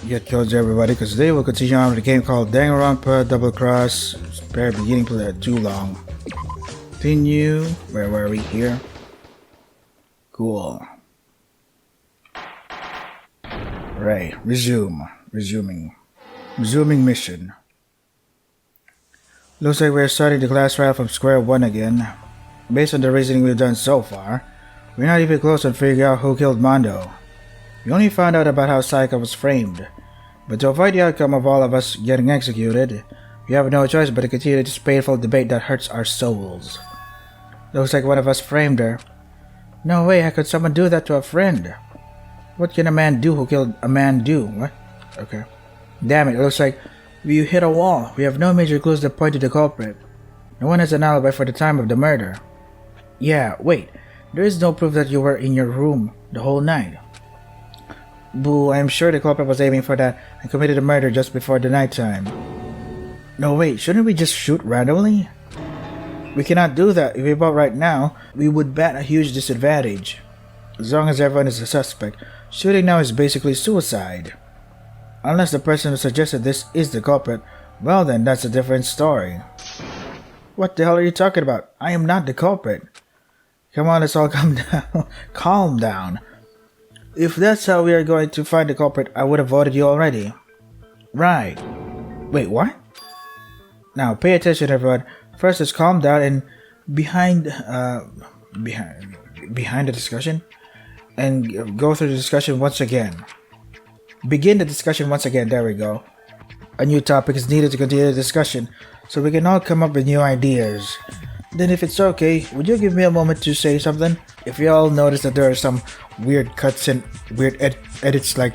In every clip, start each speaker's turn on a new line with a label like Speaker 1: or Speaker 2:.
Speaker 1: get killed to everybody because today we'll continue on with a game called Danganronpa Double Cross. Spare beginning for that too long. Continue. Where were we? Here. Cool. Right. Resuming mission. Looks like we're starting the class trial from square one again. Based on the reasoning we've done so far, we're not even close on figuring out who killed Mondo. We only found out about how Saika was framed, but to avoid the outcome of all of us getting executed, we have no choice but to continue this painful debate that hurts our souls. Looks like one of us framed her. No way, how could someone do that to a friend? What can a man do who killed a man do? What? Okay. Damn it looks like we hit a wall. We have no major clues that point to the culprit. No one has an alibi for the time of the murder. Yeah, wait. There is no proof that you were in your room the whole night. Boo, I am sure the culprit was aiming for that and committed a murder just before the nighttime. No wait, shouldn't we just shoot randomly? We cannot do that. If we vote right now, we would bat a huge disadvantage. As long as everyone is a suspect, shooting now is basically suicide. Unless the person who suggested this is the culprit, well then that's a different story. What the hell are you talking about? I am not the culprit. Come on, let's all calm down. Calm down. If that's how we are going to find the culprit, I would have voted you already. Right. Wait, what? Now, pay attention everyone. First, let's calm down and behind the discussion and go through the discussion once again. Begin the discussion once again, there we go. A new topic is needed to continue the discussion, so we can all come up with new ideas. Then if it's okay, would you give me a moment to say something? If you all notice that there are some weird cuts and weird edits like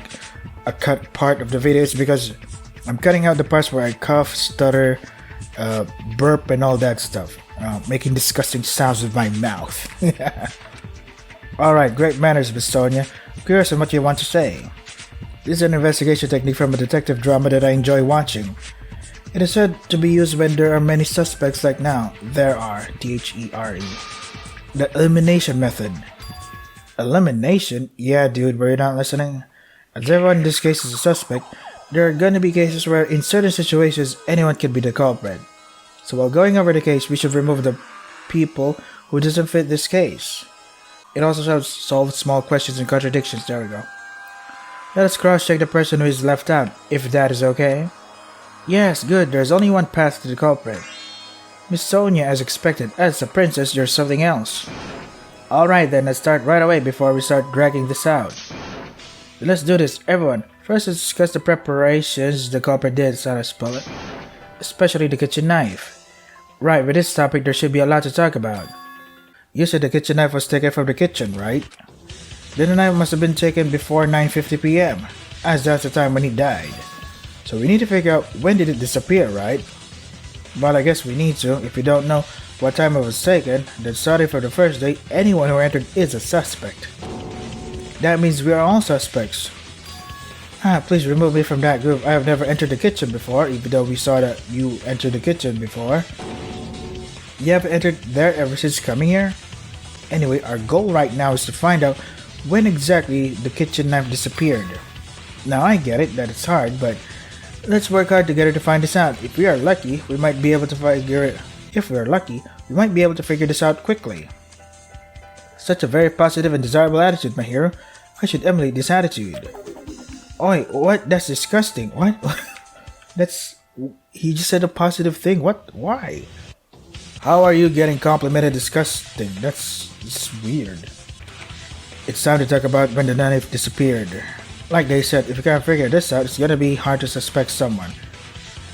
Speaker 1: a cut part of the video, it's because I'm cutting out the parts where I cough, stutter, burp and all that stuff. Making disgusting sounds with my mouth. Alright, great manners, Miss Sonia. I'm curious on what you want to say. This is an investigation technique from a detective drama that I enjoy watching. It is said to be used when there are many suspects like now. There are. There. The elimination method. Elimination? Yeah, dude, were you not listening? As everyone in this case is a suspect, there are gonna be cases where in certain situations anyone can be the culprit. So while going over the case, we should remove the people who doesn't fit this case. It also helps solve small questions and contradictions. There we go. Let us cross-check the person who is left out, if that is okay. Yes, good, there's only one path to the culprit. Miss Sonia, as expected, as a princess, you're something else. Alright then, let's start right away before we start dragging this out. Let's do this, everyone. First, let's discuss the preparations the culprit did, so let's pull it. Especially the kitchen knife. Right, with this topic, there should be a lot to talk about. You said the kitchen knife was taken from the kitchen, right? Then the knife must have been taken before 9:50 p.m., as that's the time when he died. So we need to figure out when did it disappear, right? Well, I guess we need to. If we don't know what time it was taken, then starting from the first day, anyone who entered is a suspect. That means we are all suspects. Please remove me from that group. I have never entered the kitchen before, even though we saw that you entered the kitchen before. You haven't entered there ever since coming here? Anyway, our goal right now is to find out when exactly the kitchen knife disappeared. Now I get it that it's hard, but let's work hard together to find this out. If we are lucky, we might be able to figure this out quickly. Such a very positive and desirable attitude, my hero. I should emulate this attitude. Oi, what? That's disgusting. What? He just said a positive thing. What? Why? How are you getting complimented disgusting? That's weird. It's time to talk about when the knife disappeared. Like they said, if you can't figure this out, it's gonna be hard to suspect someone.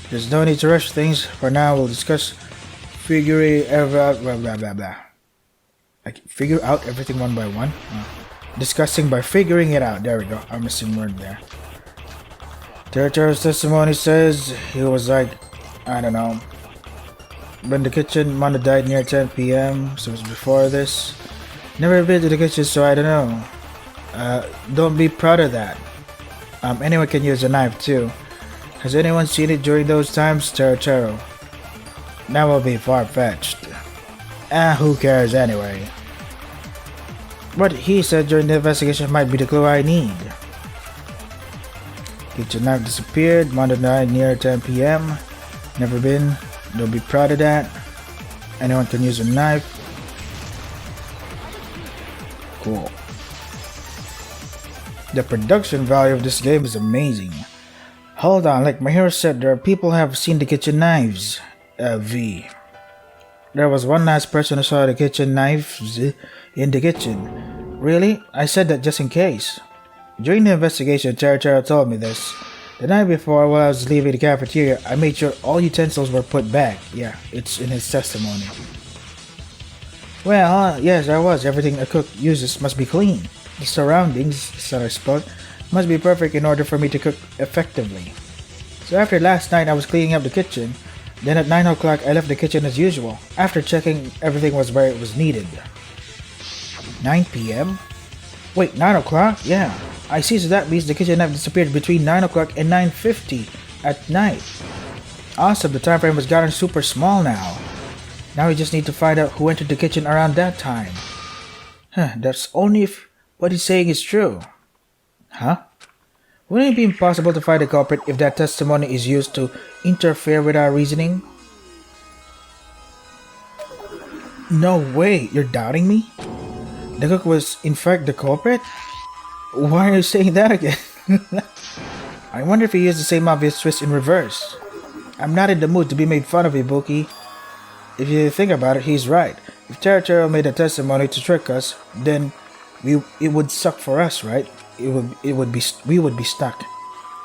Speaker 1: There's no need to rush things. For now, we'll discuss figure out everything one by one. Discussing by figuring it out. There we go. I'm missing word there. Territorial's testimony says he was like, I don't know. When the kitchen, Mondo died near 10 p.m. So it was before this. Never been to the kitchen, so I don't know. Don't be proud of that. Anyone can use a knife too. Has anyone seen it during those times? Taro. That will be far-fetched. Who cares anyway? What he said during the investigation might be the clue I need. Kitchen knife disappeared Monday night near 10 p.m. Never been. Don't be proud of that. Anyone can use a knife. Cool. The production value of this game is amazing. Hold on, like my hero said, there are people who have seen the kitchen knives. V. There was one last person who saw the kitchen knives in the kitchen. Really? I said that just in case. During the investigation, Charo told me this. The night before, while I was leaving the cafeteria, I made sure all utensils were put back. Yeah, it's in his testimony. Well, yes, I was. Everything a cook uses must be clean. The surroundings, Sutter spoke, must be perfect in order for me to cook effectively. So after last night, I was cleaning up the kitchen. Then at 9 o'clock, I left the kitchen as usual, after checking everything was where it was needed. 9 p.m.? Wait, 9 o'clock? Yeah. I see, so that means the kitchen knife disappeared between 9 o'clock and 9:50 at night. Awesome, the time frame has gotten super small now. Now we just need to find out who entered the kitchen around that time. That's only if what he's saying is true. Huh? Wouldn't it be impossible to find the culprit if that testimony is used to interfere with our reasoning? No way, you're doubting me? The cook was in fact the culprit? Why are you saying that again? I wonder if he used the same obvious twist in reverse. I'm not in the mood to be made fun of, Ibuki. If you think about it, he's right. If Charo made a testimony to trick us, then it would suck for us, right? We would be stuck.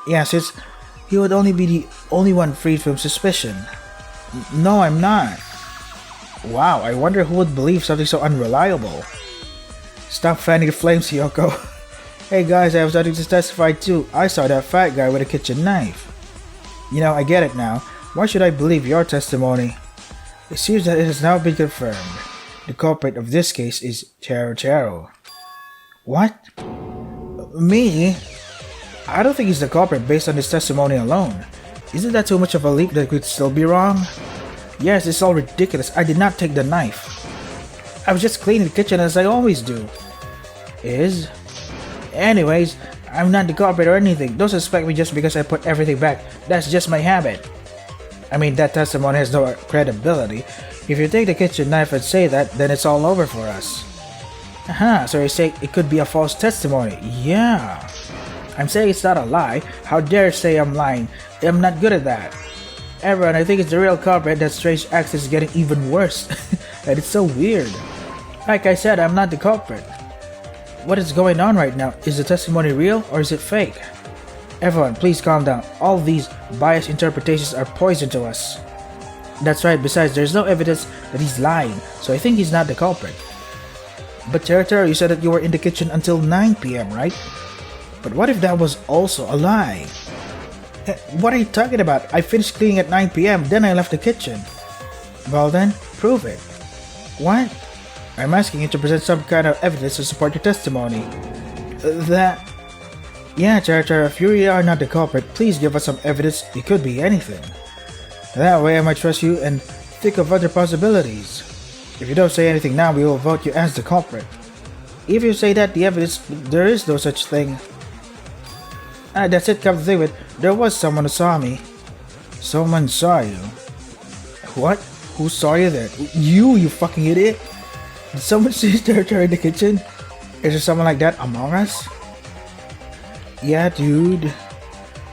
Speaker 1: Yeah, since he would only be the only one freed from suspicion. No, I'm not. Wow, I wonder who would believe something so unreliable. Stop fanning the flames, Yoko. Hey guys, I have something to testify too. I saw that fat guy with a kitchen knife. You know, I get it now. Why should I believe your testimony? It seems that it has now been confirmed. The culprit of this case is Charo. What? Me? I don't think he's the culprit based on his testimony alone. Isn't that too much of a leap that could still be wrong? Yes, it's all ridiculous. I did not take the knife. I was just cleaning the kitchen as I always do. Anyways, I'm not the culprit or anything. Don't suspect me just because I put everything back. That's just my habit. I mean, that testimony has no credibility. If you take the kitchen knife and say that, then it's all over for us. Aha, so you're saying it could be a false testimony. Yeah. I'm saying it's not a lie. How dare you say I'm lying? I'm not good at that. Everyone, I think it's the real culprit. That strange accent is getting even worse. And it's so weird. Like I said, I'm not the culprit. What is going on right now? Is the testimony real or is it fake? Everyone, please calm down. All these biased interpretations are poison to us. That's right, besides there's no evidence that he's lying, so I think he's not the culprit. But Charo, you said that you were in the kitchen until 9 p.m., right? But what if that was also a lie? What are you talking about? I finished cleaning at 9 p.m., then I left the kitchen. Well then, prove it. What? I'm asking you to present some kind of evidence to support your testimony. Yeah, Charo, if you really are not the culprit, please give us some evidence. It could be anything. That way I might trust you and think of other possibilities. If you don't say anything now, we will vote you as the culprit. If you say that the evidence, there is no such thing. That's it, come to think of it, there was someone who saw me. Someone saw you? What? Who saw you there? You fucking idiot? Did someone see Charo in the kitchen? Is there someone like that among us? Yeah, dude.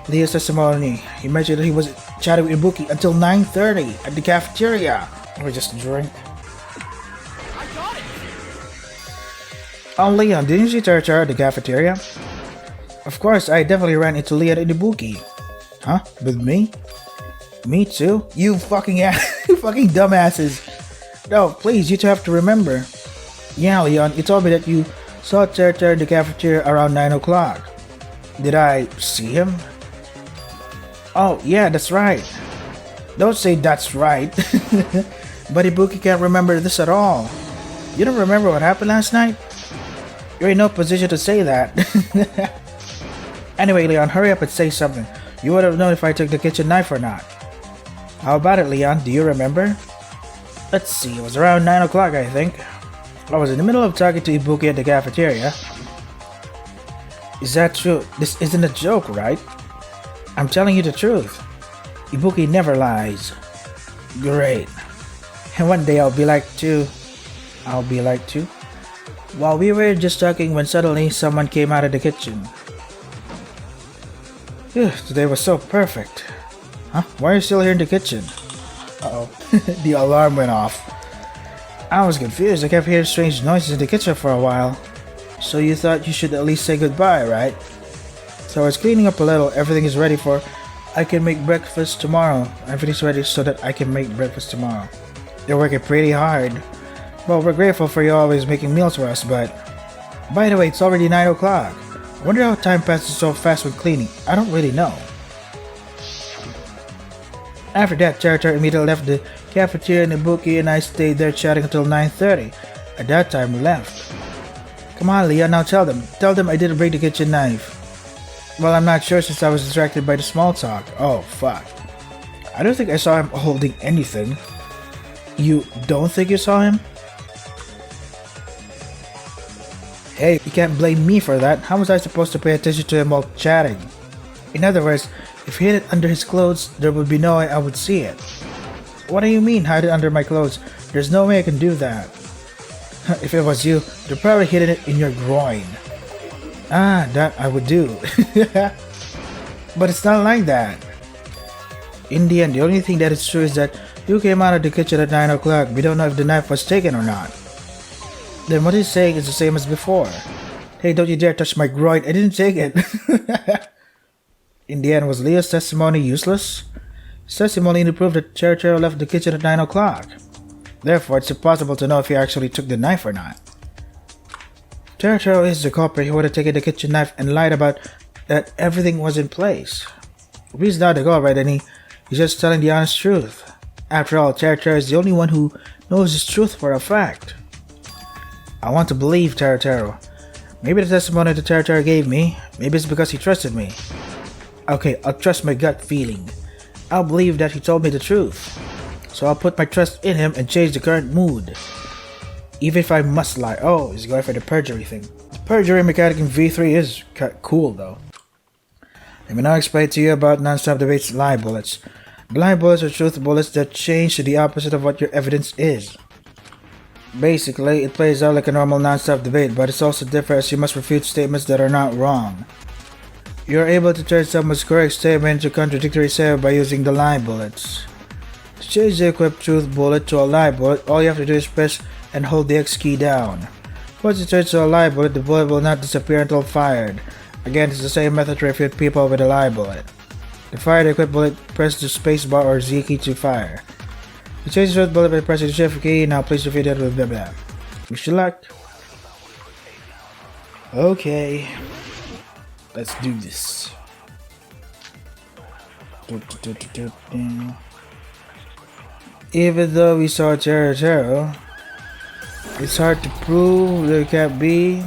Speaker 1: Leo's testimony. He mentioned that he was chatting with Ibuki until 9:30 at the cafeteria. Or just drink.
Speaker 2: I got it.
Speaker 1: Oh, Leon, didn't you see Charo at the cafeteria? Of course, I definitely ran into Leon and Ibuki. Huh? With me? Me too? You fucking you fucking dumbasses. No, please, you two have to remember. Yeah, Leon, you told me that you saw Charo in the cafeteria around 9 o'clock. Did I see him? Oh, yeah, that's right. Don't say that's right. But Ibuki can't remember this at all. You don't remember what happened last night? You're in no position to say that. Anyway, Leon, hurry up and say something. You would have known if I took the kitchen knife or not. How about it, Leon? Do you remember? Let's see, it was around 9 o'clock, I think. I was in the middle of talking to Ibuki at the cafeteria. Is that true? This isn't a joke, right? I'm telling you the truth. Ibuki never lies. Great. And one day I'll be like too. While we were just talking when suddenly someone came out of the kitchen. Phew, today was so perfect. Huh? Why are you still here in the kitchen? Uh-oh. The alarm went off. I was confused. I kept hearing strange noises in the kitchen for a while. So you thought you should at least say goodbye, right? So I was cleaning up a little. Everything is ready for I can make breakfast tomorrow. Everything's ready so that I can make breakfast tomorrow. You're working pretty hard. Well, we're grateful for you always making meals for us, but... By the way, it's already 9 o'clock. I wonder how time passes so fast when cleaning. I don't really know. After that, Tara immediately left the cafeteria and Ibuki and I stayed there chatting until 9:30. At that time, we left. Come on, Leah, now tell them. Tell them I didn't break the kitchen knife. Well, I'm not sure since I was distracted by the small talk. Oh, fuck. I don't think I saw him holding anything. You don't think you saw him? Hey, you can't blame me for that. How was I supposed to pay attention to him while chatting? In other words, if he hid it under his clothes, there would be no way I would see it. What do you mean, hide it under my clothes? There's no way I can do that. If it was you, you'd probably hidden it in your groin. Ah, that I would do. But it's not like that. In the end, the only thing that is true is that you came out of the kitchen at 9 o'clock. We don't know if the knife was taken or not. Then what he's saying is the same as before. Hey, don't you dare touch my groin. I didn't take it. In the end, was Leah's testimony useless? His testimony only proved that Chero left the kitchen at 9 o'clock. Therefore, it's impossible to know if he actually took the knife or not. Chero is the culprit. He would have taken the kitchen knife and lied about that everything was in place. He's not the culprit and he's just telling the honest truth. After all, Chero is the only one who knows his truth for a fact. I want to believe Chero. Maybe the testimony that Chero gave me, maybe it's because he trusted me. Okay, I'll trust my gut feeling. I'll believe that he told me the truth. So I'll put my trust in him and change the current mood. Even if I must lie. Oh, he's going for the perjury thing. The perjury mechanic in V3 is cool though. Let me now explain to you about non-stop debate's lie bullets. Lie bullets are truth bullets that change to the opposite of what your evidence is. Basically, it plays out like a normal non-stop debate, but it's also different as you must refute statements that are not wrong. You are able to turn someone's correct statement into contradictory statement by using the lie bullets. To change the equipped truth bullet to a lie bullet, all you have to do is press and hold the X key down. Once it turns to a lie bullet, the bullet will not disappear until fired. Again, it's the same method to refute people with a lie bullet. To fire the equipped bullet, press the spacebar or Z key to fire. To change the truth bullet by pressing the shift key, now please refute it with blah blah. Wish you luck. Okay. Let's do this. Even though we saw Chero, it's hard to prove there can't be.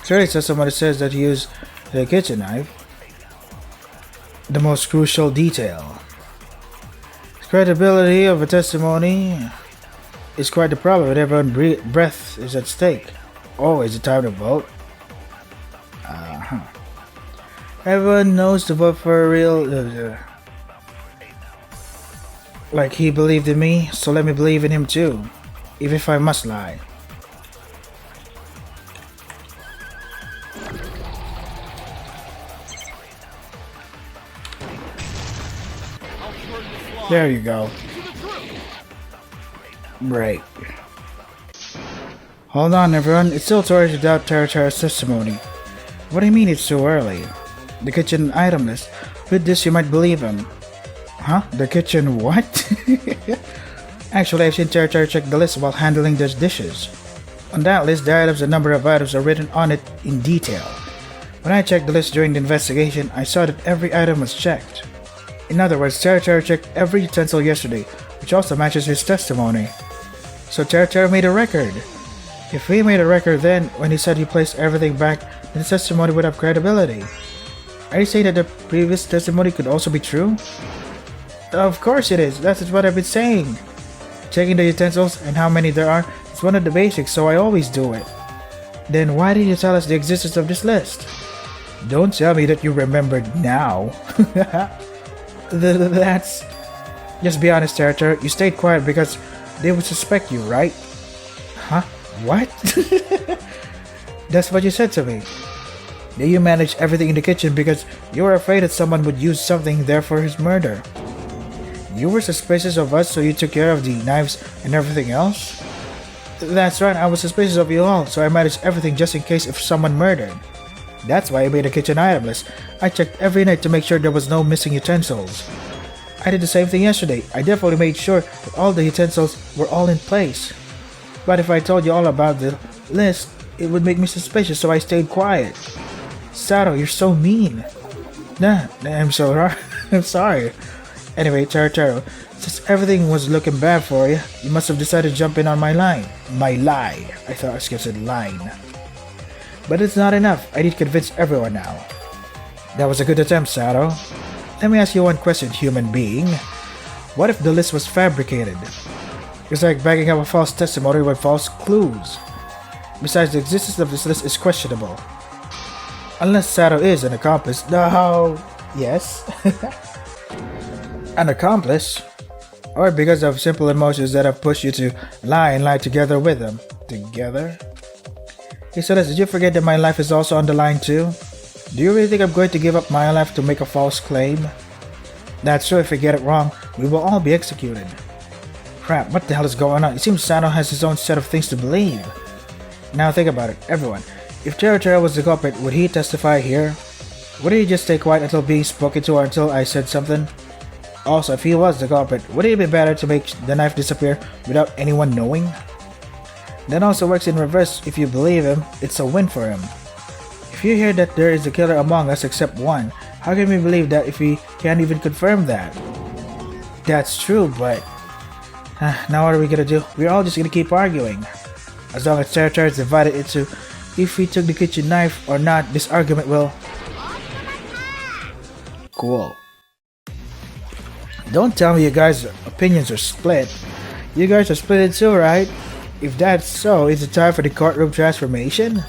Speaker 1: Surely saw somebody says that he used the kitchen knife. The most crucial detail. The credibility of a testimony is quite the problem when everyone's breath is at stake. Oh, is it time to vote? Everyone knows to vote for a real... like he believed in me, so let me believe in him too. Even if I must lie. There you go. Right. Hold on everyone, it's still too early to doubt Tara's testimony. What do you mean it's too early? The kitchen item list. With this you might believe him. Huh? The kitchen what? Actually, I've seen Tara check the list while handling those dishes. On that list, the items and number of items are written on it in detail. When I checked the list during the investigation, I saw that every item was checked. In other words, Tara checked every utensil yesterday, which also matches his testimony. So Tara made a record. If he made a record then, when he said he placed everything back, then his testimony would have credibility. Are you saying that the previous testimony could also be true? Of course it is, that's what I've been saying. Checking the utensils and how many there are is one of the basics, so I always do it. Then why did you tell us the existence of this list? Don't tell me that you remembered now. That's... Just be honest, Territor. You stayed quiet because they would suspect you, right? Huh? What? That's what you said to me. That you managed everything in the kitchen because you were afraid that someone would use something there for his murder. You were suspicious of us, so you took care of the knives and everything else? That's right, I was suspicious of you all, so I managed everything just in case if someone murdered. That's why I made a kitchen item list. I checked every night to make sure there was no missing utensils. I did the same thing yesterday. I definitely made sure that all the utensils were all in place. But if I told you all about the list, it would make me suspicious, so I stayed quiet. Sato, you're so mean. Nah, I'm I'm sorry. Anyway, Taro, since everything was looking bad for you, you must have decided to jump in on my line. My lie. I thought I said line. But it's not enough. I need to convince everyone now. That was a good attempt, Sato. Let me ask you one question, human being. What if the list was fabricated? It's like backing up a false testimony with false clues. Besides, the existence of this list is questionable. Unless Sato is an accomplice. No. Yes. An accomplice? Or because of simple emotions that have pushed you to lie and lie together with them. Together? Hey Celeste, did you forget that my life is also on the line too? Do you really think I'm going to give up my life to make a false claim? That's true. If we get it wrong, we will all be executed. Crap, what the hell is going on? It seems Sato has his own set of things to believe. Now think about it, everyone. If Taro was the culprit, would he testify here? Would he just stay quiet until being spoken to or until I said something? Also, if he was the culprit, would it be better to make the knife disappear without anyone knowing? That also works in reverse. If you believe him, it's a win for him. If you hear that there is a killer among us except one, how can we believe that if we can't even confirm that? That's true, but... now what are we gonna do? We're all just gonna keep arguing. As long as territory is divided into if we took the kitchen knife or not, this argument will... Cool. Don't tell me you guys' opinions are split. You guys are split too, right? If that's so, is it time for the courtroom transformation?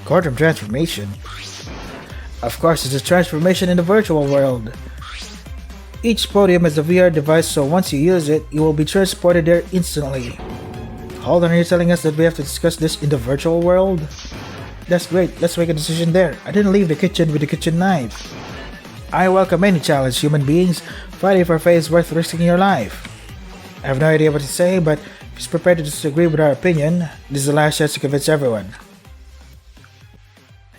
Speaker 1: Courtroom transformation? Of course, it's a transformation in the virtual world. Each podium has a VR device, so once you use it, you will be transported there instantly. Hold on, are you telling us that we have to discuss this in the virtual world? That's great, let's make a decision there. I didn't leave the kitchen with the kitchen knife. I welcome any challenge, human beings. Fighting for faith is worth risking your life. I have no idea what to say, but if he's prepared to disagree with our opinion, this is the last chance to convince everyone.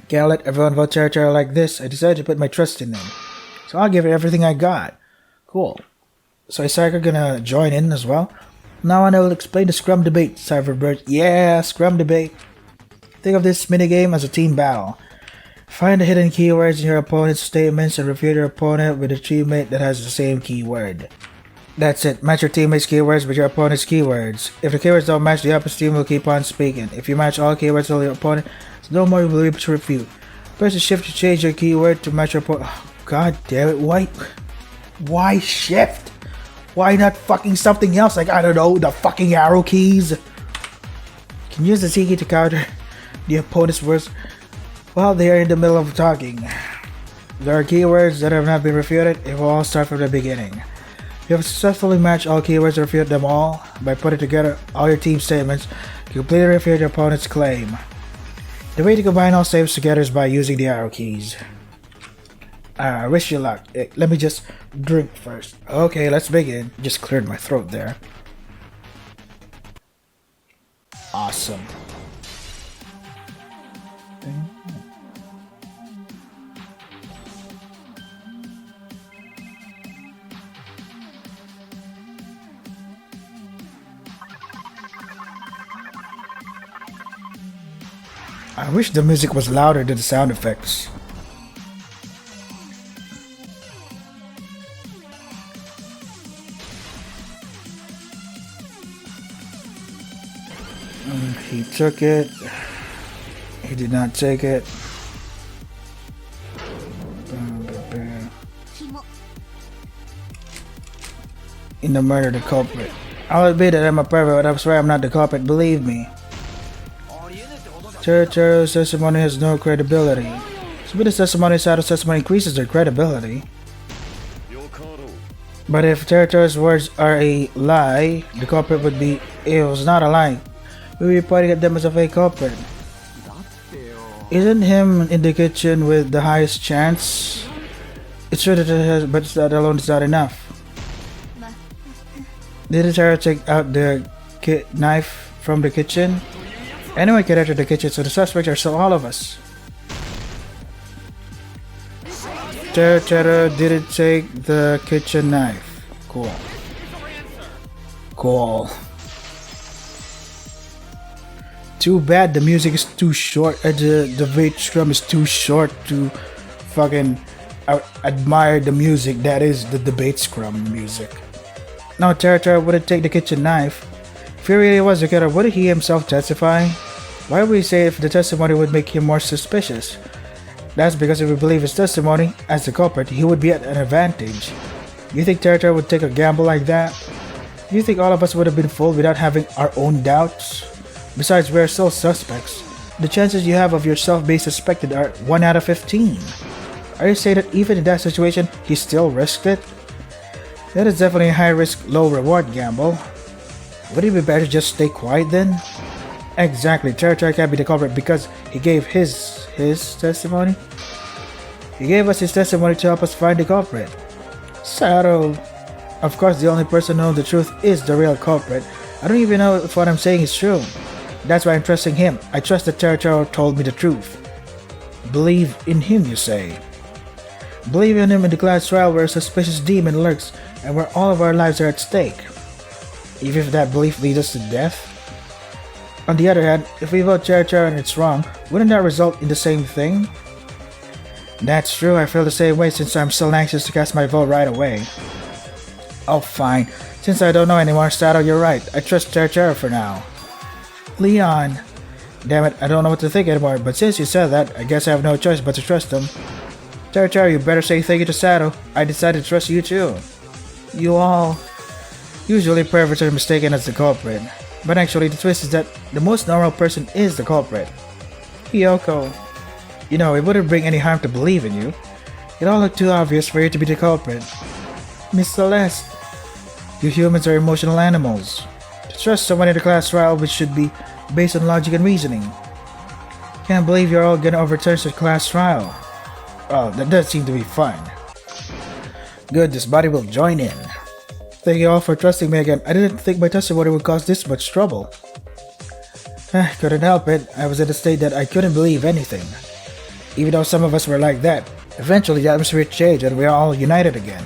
Speaker 1: Can't let everyone vote territory like this. I decided to put my trust in them. So I'll give it everything I got. Cool. So is Cyber gonna join in as well? Now I will explain the Scrum debate, Cyberbird. Yeah, Scrum debate. Think of this minigame as a team battle. Find the hidden keywords in your opponent's statements and refute your opponent with a teammate that has the same keyword. That's it. Match your teammate's keywords with your opponent's keywords. If the keywords don't match, the opposite team will keep on speaking. If you match all keywords with your opponent, no more you will be able to refute. Press the shift to change your keyword to match your opponent. Oh, God damn it, why shift? Why not fucking something else? Like, I don't know, the fucking arrow keys? Can use the C key to counter the opponent's words while they are in the middle of talking. There are keywords that have not been refuted. It will all start from the beginning. You have successfully matched all keywords and refuted them all by putting together all your team statements. You completely refute your opponent's claim. The way to combine all statements together is by using the arrow keys. I wish you luck. Let me just drink first. Okay, let's begin. Just cleared my throat there. Awesome. I wish the music was louder than the sound effects. He took it. He did not take it. In the murder, the culprit. I'll admit that I'm a pervert, but I swear I'm not the culprit, believe me. Teru's testimony has no credibility. This With his testimony, Sato's testimony increases their credibility. But if Teruteru's words are a lie, the culprit would be, it was not a lie, we would be pointing at them as a fake culprit. Isn't him in the kitchen with the highest chance? It's true that it has, but that alone is not enough. Didn't Teru take out the knife from the kitchen? Anyone can enter the kitchen, so the suspects are still all of us. Teru didn't take the kitchen knife. Cool. Cool. Too bad the music is too short. The debate scrum is too short to fucking admire the music that is the debate scrum music. Now Teru wouldn't take the kitchen knife. If he really was the killer, wouldn't he himself testify? Why would we say if the testimony would make him more suspicious? That's because if we believe his testimony as the culprit, he would be at an advantage. You think Teru would take a gamble like that? You think all of us would have been fooled without having our own doubts? Besides, we're still suspects. The chances you have of yourself being suspected are 1 out of 15. Are you saying that even in that situation, he still risked it? That is definitely a high-risk, low-reward gamble. Would it be better to just stay quiet then? Exactly, Teru can't be the culprit because he gave his testimony? He gave us his testimony to help us find the culprit. Sato. Of course, the only person who knows the truth is the real culprit. I don't even know if what I'm saying is true. That's why I'm trusting him. I trust that Teru told me the truth. Believe in him, you say? Believe in him in the class trial where a suspicious demon lurks and where all of our lives are at stake. Even if that belief leads us to death? On the other hand, if we vote Teru and it's wrong, wouldn't that result in the same thing? That's true, I feel the same way since I'm still anxious to cast my vote right away. Oh fine, since I don't know anymore, Sato, you're right, I trust Teru for now. Leon. Damn it, I don't know what to think anymore, but since you said that, I guess I have no choice but to trust him. Teru, you better say thank you to Sato, I decided to trust you too. You all... Usually perverts are mistaken as the culprit. But actually, the twist is that the most normal person is the culprit. Hiyoko. You know, it wouldn't bring any harm to believe in you. It all looked too obvious for you to be the culprit. Miss Celeste. You humans are emotional animals. To trust someone in the class trial which should be based on logic and reasoning. Can't believe you're all gonna overturn such class trial. Oh, that does seem to be fun. Good, this body will join in. Thank you all for trusting me again. I didn't think my testimony would cause this much trouble. Couldn't help it. I was in a state that I couldn't believe anything. Even though some of us were like that. Eventually the atmosphere changed and we are all united again.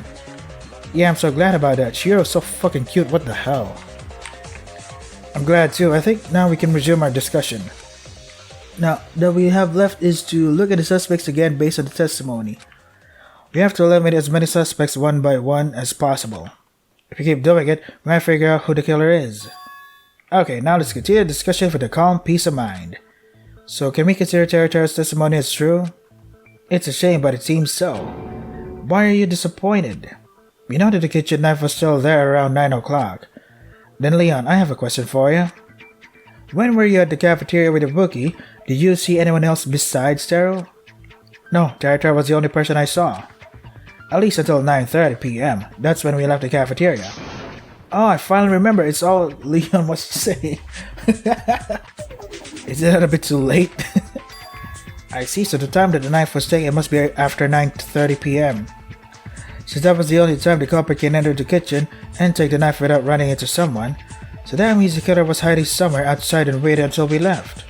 Speaker 1: Yeah, I'm so glad about that. Shiro's so fucking cute, what the hell. I'm glad too. I think now we can resume our discussion. Now, that we have left is to look at the suspects again based on the testimony. We have to eliminate as many suspects one by one as possible. If we keep doing it, we might figure out who the killer is. Okay, now let's continue the discussion with a calm peace of mind. So can we consider Teru's testimony as true? It's a shame, but it seems so. Why are you disappointed? We know that the kitchen knife was still there around 9 o'clock. Then Leon, I have a question for you. When were you at the cafeteria with the bookie? Did you see anyone else besides Teru? No, Teru was the only person I saw. At least until 9:30 p.m. That's when we left the cafeteria. Oh, I finally remember. It's all Leon was saying. Is that a bit too late? I see, so the time that the knife was taken must be after 9:30 p.m. Since that was the only time the culprit can enter the kitchen and take the knife without running into someone, so that means the killer was hiding somewhere outside and waited until we left.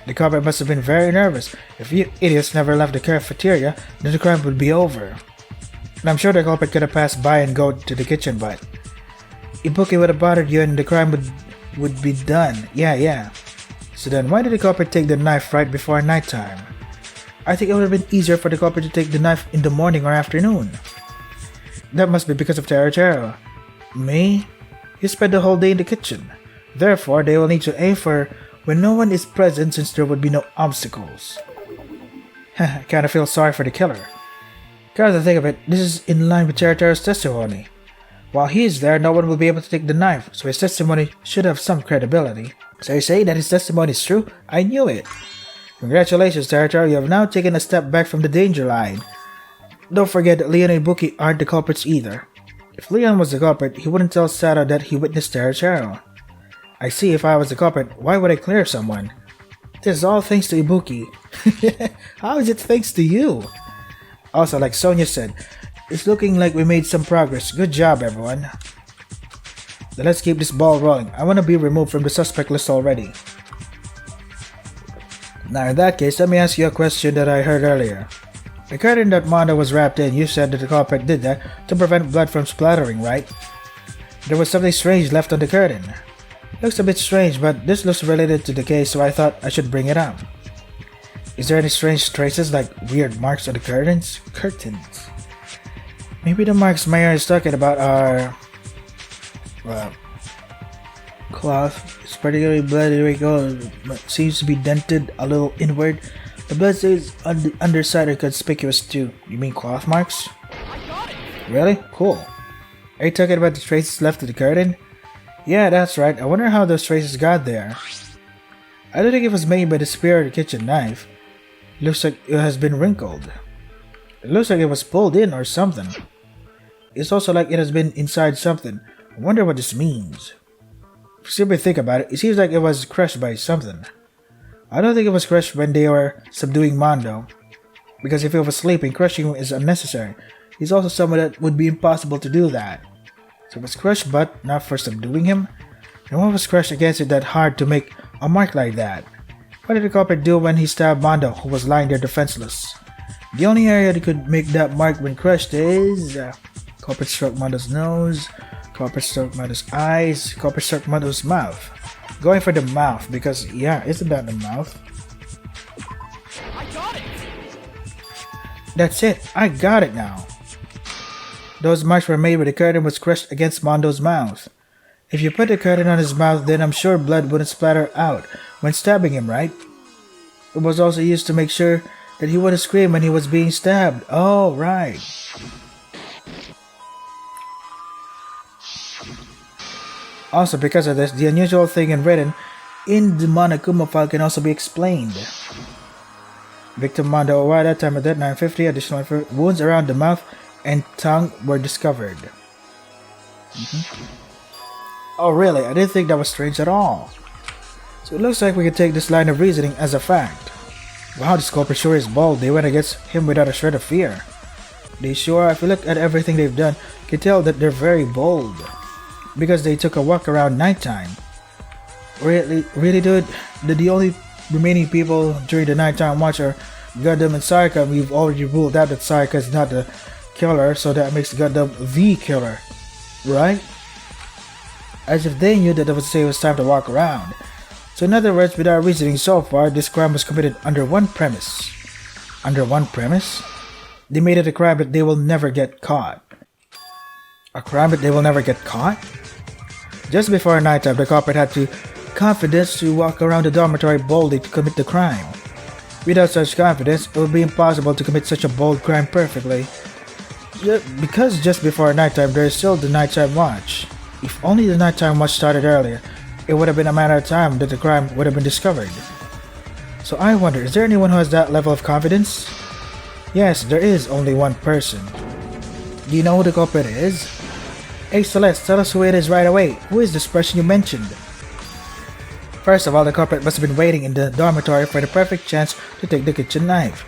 Speaker 1: The culprit must have been very nervous. If you idiots never left the cafeteria, then the crime would be over. And I'm sure the culprit could have passed by and go to the kitchen, but Ibuki would have bothered you and the crime would be done. Yeah. So then why did the culprit take the knife right before nighttime? I think it would have been easier for the culprit to take the knife in the morning or afternoon. That must be because of Teru. Me? You spent the whole day in the kitchen. Therefore, they will need to aim for when no one is present since there would be no obstacles. I kinda feel sorry for the killer. Come to think of it, this is in line with Teru's testimony. While he is there, no one will be able to take the knife, so his testimony should have some credibility. So you say that his testimony is true? I knew it. Congratulations, Territor, you have now taken a step back from the danger line. Don't forget that Leon and Buki aren't the culprits either. If Leon was the culprit, he wouldn't tell Sato that he witnessed Territor. I see, if I was the culprit, why would I clear someone? This is all thanks to Ibuki. How is it thanks to you? Also, like Sonia said, it's looking like we made some progress. Good job, everyone. Then let's keep this ball rolling. I want to be removed from the suspect list already. Now in that case, let me ask you a question that I heard earlier. The curtain that Mondo was wrapped in, you said that the culprit did that to prevent blood from splattering, right? There was something strange left on the curtain. Looks a bit strange, but this looks related to the case, so I thought I should bring it up. Is there any strange traces like weird marks on the curtains? Maybe the marks Mayor is talking about are... well... cloth. It's particularly bloody wrinkle, but seems to be dented a little inward. The blood stains on the underside are conspicuous too. You mean cloth marks?
Speaker 2: I got it!
Speaker 1: Really? Cool. Are you talking about the traces left of the curtain? Yeah, that's right. I wonder how those traces got there. I don't think it was made by the spear or the kitchen knife. It looks like it has been wrinkled. It looks like it was pulled in or something. It's also like it has been inside something. I wonder what this means. If you simply think about it, it seems like it was crushed by something. I don't think it was crushed when they were subduing Mondo. Because if he was sleeping, crushing him is unnecessary. He's also someone that would be impossible to do that. So it was crushed but not for subduing him? And what was crushed against it that hard to make a mark like that? What did the culprit do when he stabbed Mondo, who was lying there defenseless? The only area that could make that mark when crushed is... culprit struck Mondo's nose, culprit struck Mondo's eyes, culprit struck Mondo's mouth. Going for the mouth because, yeah, isn't that the mouth?
Speaker 2: I got it!
Speaker 1: That's it, I got it now. Those marks were made when the curtain was crushed against Mondo's mouth. If you put the curtain on his mouth, then I'm sure blood wouldn't splatter out when stabbing him, right? It was also used to make sure that he wouldn't scream when he was being stabbed. Oh, right. Also, because of this, the unusual thing written in the Monokuma file can also be explained. Victim Mondo Owada, time of death 950, additional wounds around the mouth and tongue were discovered. Oh really, I didn't think that was strange at all. So it looks like we can take this line of reasoning as a fact. Wow, this culprit sure is bold. They went against him without a shred of fear. They sure, if you look at everything they've done, you can tell that they're very bold. Because they took a walk around nighttime. Really dude, the only remaining people during the nighttime watch are Gundam and Sayaka. We've already ruled out that Sayaka is not the killer, so that makes Gundam the killer, right? As if they knew that it was time to walk around. So in other words, with our reasoning so far, this crime was committed under one premise. Under one premise? They made it a crime that they will never get caught. A crime that they will never get caught? Just before nighttime, the culprit had the confidence to walk around the dormitory boldly to commit the crime. Without such confidence, it would be impossible to commit such a bold crime perfectly. Because just before nighttime, there is still the nighttime watch. If only the nighttime watch started earlier, it would have been a matter of time that the crime would have been discovered. So I wonder, is there anyone who has that level of confidence? Yes, there is only one person. Do you know who the culprit is? Hey Celeste, tell us who it is right away. Who is this person you mentioned? First of all, the culprit must have been waiting in the dormitory for the perfect chance to take the kitchen knife.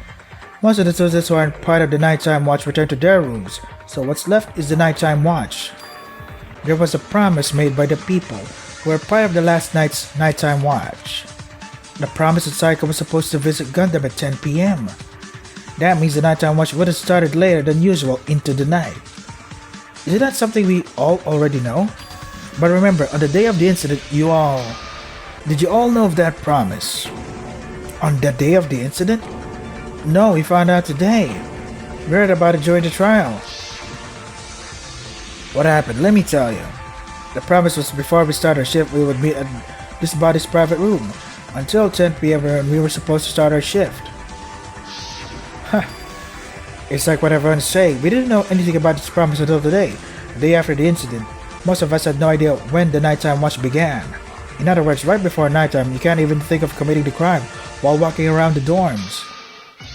Speaker 1: Most of the students who aren't part of the nighttime watch returned to their rooms, so what's left is the nighttime watch. There was a promise made by the people who were part of the last night's nighttime watch. The promise that Sayaka was supposed to visit Gundam at 10 PM. That means the nighttime watch would have started later than usual into the night. Isn't that something we all already know? But remember, on the day of the incident, did you all know of that promise? On the day of the incident? No, we found out today. We heard about it during the trial. What happened? Let me tell you. The promise was before we start our shift, we would meet at this body's private room until 10 PM when we were supposed to start our shift. Huh. It's like what everyone's saying. We didn't know anything about this promise until today, the day after the incident. Most of us had no idea when the nighttime watch began. In other words, right before nighttime, you can't even think of committing the crime while walking around the dorms.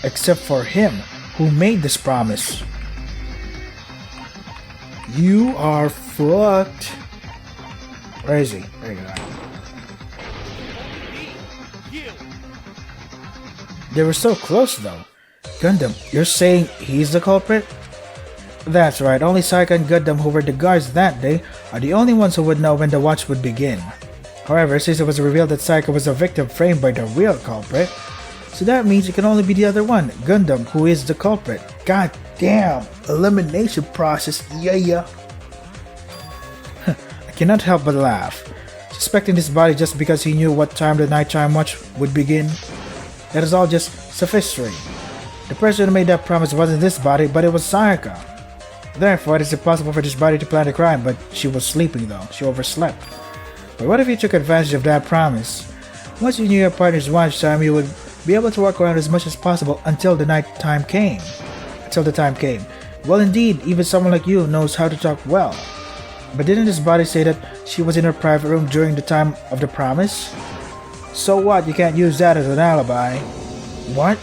Speaker 1: Except for him, who made this promise. You are fucked. Where is he? There you go.
Speaker 2: You.
Speaker 1: They were so close though. Gundam, you're saying he's the culprit? That's right, only Saika and Gundam who were the guards that day are the only ones who would know when the watch would begin. However, since it was revealed that Saika was a victim framed by the real culprit, so that means it can only be the other one, Gundam, who is the culprit. God damn, elimination process, yeah. I cannot help but laugh. Suspecting this body just because he knew what time the nighttime watch would begin. That is all just sophistry. The person who made that promise wasn't this body, but it was Sayaka. Therefore, it is impossible for this body to plan the crime, but she was sleeping though. She overslept. But what if you took advantage of that promise? Once you knew your partner's watch time, you would be able to walk around as much as possible until the time came. Well, indeed, even someone like you knows how to talk well. But didn't this body say that she was in her private room during the time of the promise? So what? You can't use that as an alibi. What?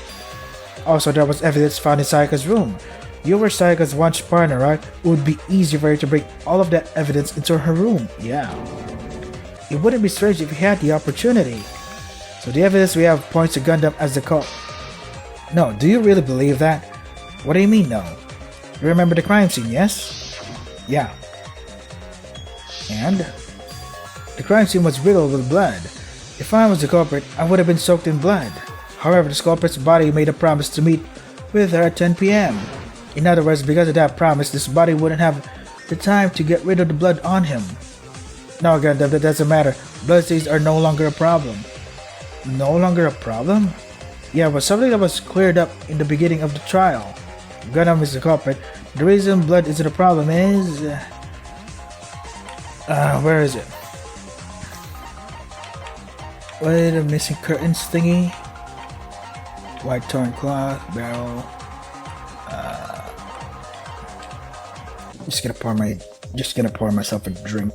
Speaker 1: Also, there was evidence found in Sayaka's room. You were Sayaka's watch partner, right? It would be easy for you to bring all of that evidence into her room. Yeah. It wouldn't be strange if you had the opportunity. So the evidence we have points to Gundam as the cult. No, do you really believe that? What do you mean, no? You remember the crime scene, yes? Yeah. And? The crime scene was riddled with blood. If I was the culprit, I would have been soaked in blood. However, the culprit's body made a promise to meet with her at 10 p.m. In other words, because of that promise, this body wouldn't have the time to get rid of the blood on him. No, Gundam, that doesn't matter. Bloodstains are no longer a problem. No longer a problem? Yeah, but something that was cleared up in the beginning of the trial. Gundam is the culprit. The reason blood isn't a problem is... where is it? Wait, the missing curtains thingy? White torn cloth, barrel... Just gonna pour myself a drink.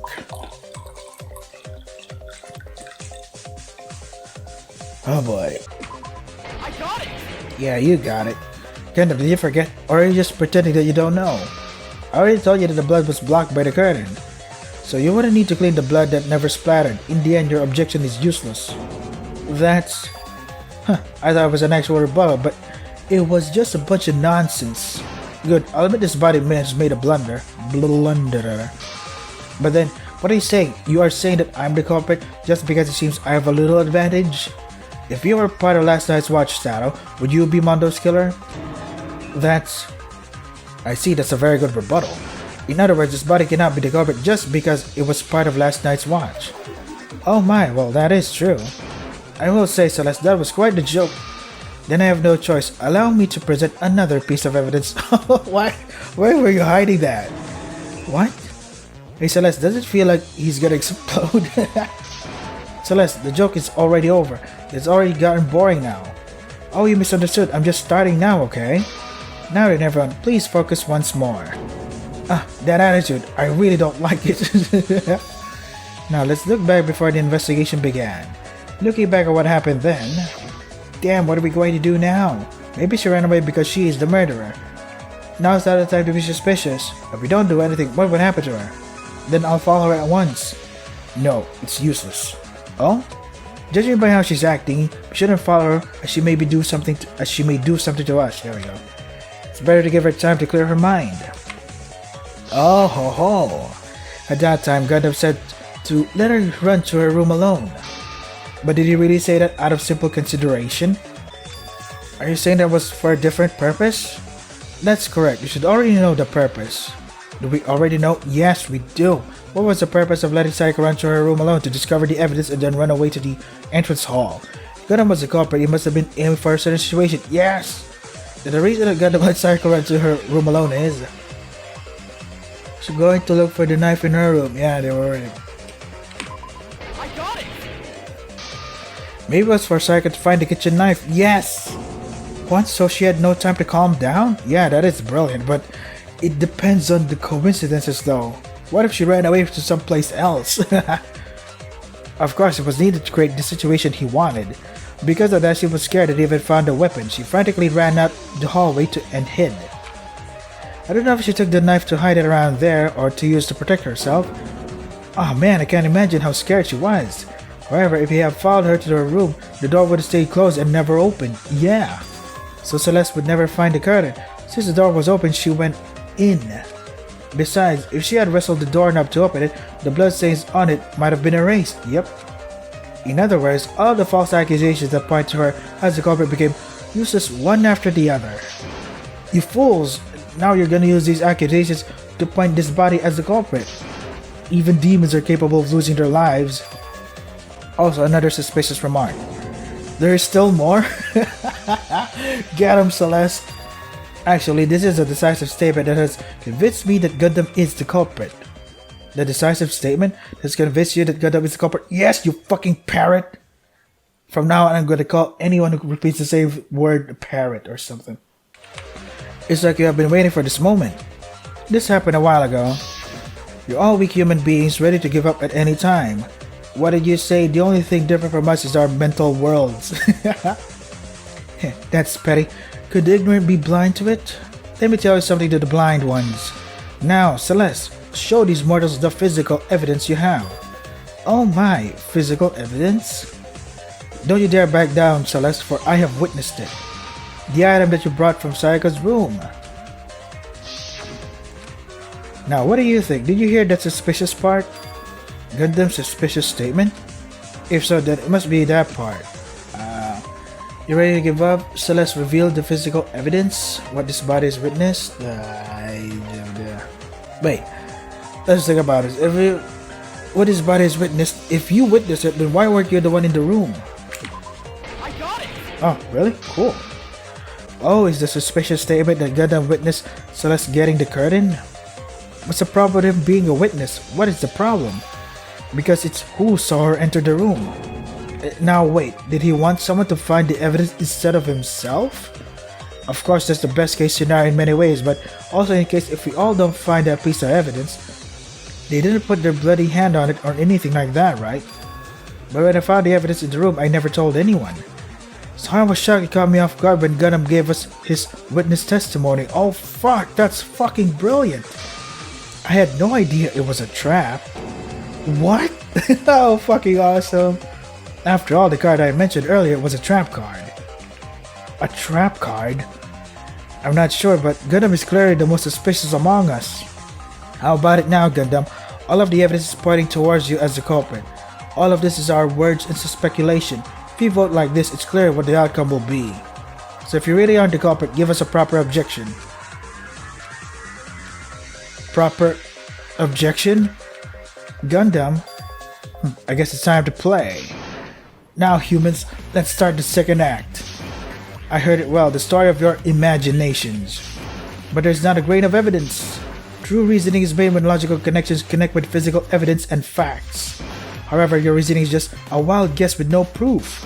Speaker 1: Oh boy.
Speaker 2: I got it.
Speaker 1: Yeah, you got it. Gundam, did you forget? Or are you just pretending that you don't know? I already told you that the blood was blocked by the curtain. So you wouldn't need to clean the blood that never splattered. In the end, your objection is useless. That's... I thought it was an actual rebuttal, but it was just a bunch of nonsense. Good, I'll admit this body has made a blunder. But then, what are you saying? You are saying that I'm the culprit just because it seems I have a little advantage? If you were part of last night's watch, Sato, would you be Mondo's killer? That's... I see, that's a very good rebuttal. In other words, this body cannot be the culprit just because it was part of last night's watch. Oh my, well that is true. I will say, Celeste, that was quite the joke. Then I have no choice. Allow me to present another piece of evidence. What? Where were you hiding that? What? Hey Celeste, does it feel like he's gonna explode? Celeste, the joke is already over. It's already gotten boring now. Oh, you misunderstood. I'm just starting now, okay? Now then, everyone, please focus once more. That attitude. I really don't like it. Now, let's look back before the investigation began. Looking back at what happened then... Damn, what are we going to do now? Maybe she ran away because she is the murderer. Now's not the time to be suspicious. If we don't do anything, what would happen to her? Then I'll follow her at once. No, it's useless. Oh? Judging by how she's acting, we shouldn't follow her as she may do something to us. There we go. It's better to give her time to clear her mind. Oh ho ho. At that time, Gundam said to let her run to her room alone. But did he really say that out of simple consideration? Are you saying that was for a different purpose? That's correct. You should already know the purpose. Do we already know? Yes, we do. What was the purpose of letting Sayaka run to her room alone to discover the evidence and then run away to the entrance hall? Gundam was the culprit. He must have been aiming for a certain situation. Yes! The reason that Gundam let Sayaka run to her room alone is... she's going to look for the knife in her room. Yeah, they were right.
Speaker 2: I got it.
Speaker 1: Maybe it was for Sayaka to find the kitchen knife. Yes! What? So she had no time to calm down? Yeah, that is brilliant, but it depends on the coincidences though. What if she ran away to someplace else? Of course, it was needed to create the situation he wanted. Because of that, she was scared and even found a weapon. She frantically ran out the hallway and hid. I don't know if she took the knife to hide it around there or to use to protect herself. Oh man, I can't imagine how scared she was. However, if he had followed her to her room, the door would have stayed closed and never opened. Yeah. So Celeste would never find the curtain. Since the door was open, she went in. Besides, if she had wrestled the doorknob to open it, the bloodstains on it might have been erased. Yep. In other words, all the false accusations that point to her as the culprit became useless one after the other. You fools! Now you're gonna use these accusations to point this body as the culprit. Even demons are capable of losing their lives. Also, another suspicious remark. There is still more? Get him, Celeste. Actually, this is a decisive statement that has convinced me that Gundam is the culprit. The decisive statement has convinced you that Gundam is the culprit? Yes, you fucking parrot! From now on, I'm going to call anyone who repeats the same word a parrot or something. It's like you have been waiting for this moment. This happened a while ago. You're all weak human beings ready to give up at any time. What did you say? The only thing different from us is our mental worlds. That's petty. Could the ignorant be blind to it? Let me tell you something to the blind ones. Now, Celeste, show these mortals the physical evidence you have. Oh my, physical evidence? Don't you dare back down, Celeste, for I have witnessed it. The item that you brought from Sayaka's room. Now, what do you think? Did you hear that suspicious part? Gundam's suspicious statement? If so, then it must be that part. You ready to give up? Celeste revealed the physical evidence, what this body has witnessed. Wait, let's think about it. What this body has witnessed, if you witnessed it, then why weren't you the one in the room?
Speaker 2: I got it!
Speaker 1: Oh, really? Cool. Oh, is the suspicious statement that Gundam witnessed Celeste getting the curtain? What's the problem with him being a witness? What is the problem? Because it's who saw her enter the room. Now wait, did he want someone to find the evidence instead of himself? Of course, that's the best case scenario in many ways, but also in case if we all don't find that piece of evidence, they didn't put their bloody hand on it or anything like that, right? But when I found the evidence in the room, I never told anyone. So I was shocked it caught me off guard when Gundam gave us his witness testimony. Oh fuck, that's fucking brilliant! I had no idea it was a trap. What? Oh, fucking awesome. After all, the card I mentioned earlier was a trap card. A trap card? I'm not sure, but Gundam is clearly the most suspicious among us. How about it now, Gundam? All of the evidence is pointing towards you as the culprit. All of this is our words and speculation. If you vote like this, it's clear what the outcome will be. So if you really aren't the culprit, give us a proper objection. Proper objection? Gundam? I guess it's time to play. Now humans, let's start the second act. I heard it well, the story of your imaginations. But there's not a grain of evidence. True reasoning is made when logical connections connect with physical evidence and facts. However, your reasoning is just a wild guess with no proof.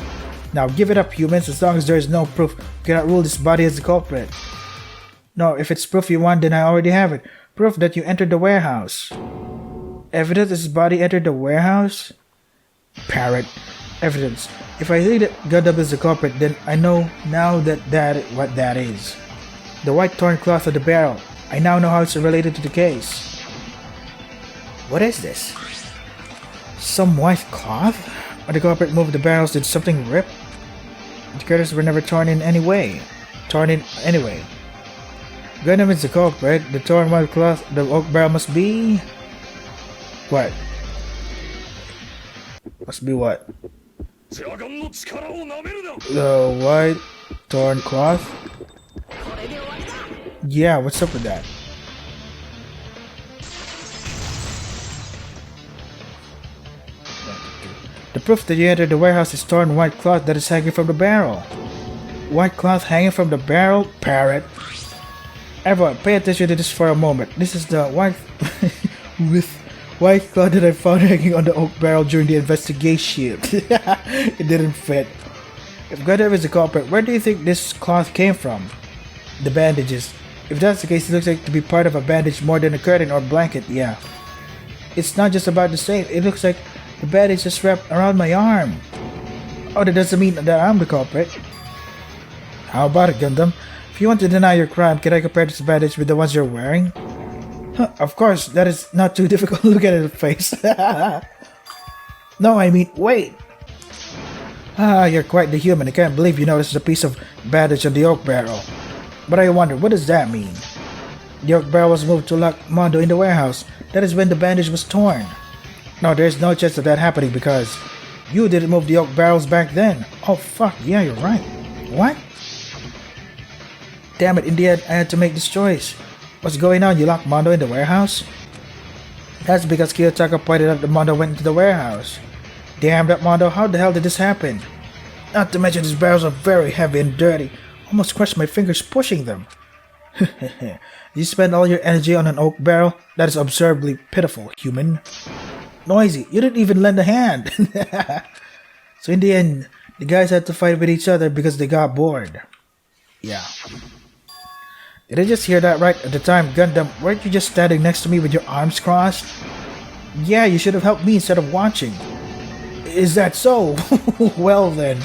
Speaker 1: Now give it up, humans, as long as there is no proof, you cannot rule this body as the culprit. No, if it's proof you want, then I already have it. Proof that you entered the warehouse. Evidence this body entered the warehouse? Parrot. Evidence. If I think that Gundam is the culprit, then I know now what that is. The white torn cloth of the barrel. I now know how it's related to the case. What is this? Some white cloth? When the culprit moved the barrels, did something rip? The curtains were never torn in any way. Gundam is the culprit. The torn white cloth, the oak barrel must be... What? Must be what? The white torn cloth? Yeah, what's up with that? The proof that you entered the warehouse is torn white cloth that is hanging from the barrel. White cloth hanging from the barrel? Parrot. Everyone, pay attention to this for a moment. This is the white with white cloth that I found hanging on the oak barrel during the investigation. It didn't fit. If Gundam is the culprit, where do you think this cloth came from? The bandages. If that's the case, it looks like to be part of a bandage more than a curtain or blanket, yeah. It's not just about the same, it looks like the bandage is wrapped around my arm. Oh, that doesn't mean that I'm the culprit. How about it, Gundam? If you want to deny your crime, can I compare this bandage with the ones you're wearing? Huh, of course, that is not too difficult. Look at his face. No, I mean, wait. Ah, you're quite the human. I can't believe you noticed a piece of bandage on the oak barrel. But I wonder, what does that mean? The oak barrel was moved to lock Mondo in the warehouse. That is when the bandage was torn. No, there's no chance of that happening because you didn't move the oak barrels back then. Oh fuck, yeah, you're right. What? Damn it, in the end, I had to make this choice. What's going on? You locked Mondo in the warehouse? That's because Kiyotaka pointed out that Mondo went into the warehouse. Damn that Mondo, how the hell did this happen? Not to mention these barrels are very heavy and dirty. Almost crushed my fingers pushing them. You spend all your energy on an oak barrel? That is absurdly pitiful, human. Noisy, you didn't even lend a hand. So in the end, the guys had to fight with each other because they got bored. Yeah. Did I just hear that right? At the time, Gundam, weren't you just standing next to me with your arms crossed? Yeah, you should have helped me instead of watching. Is that so? Well then,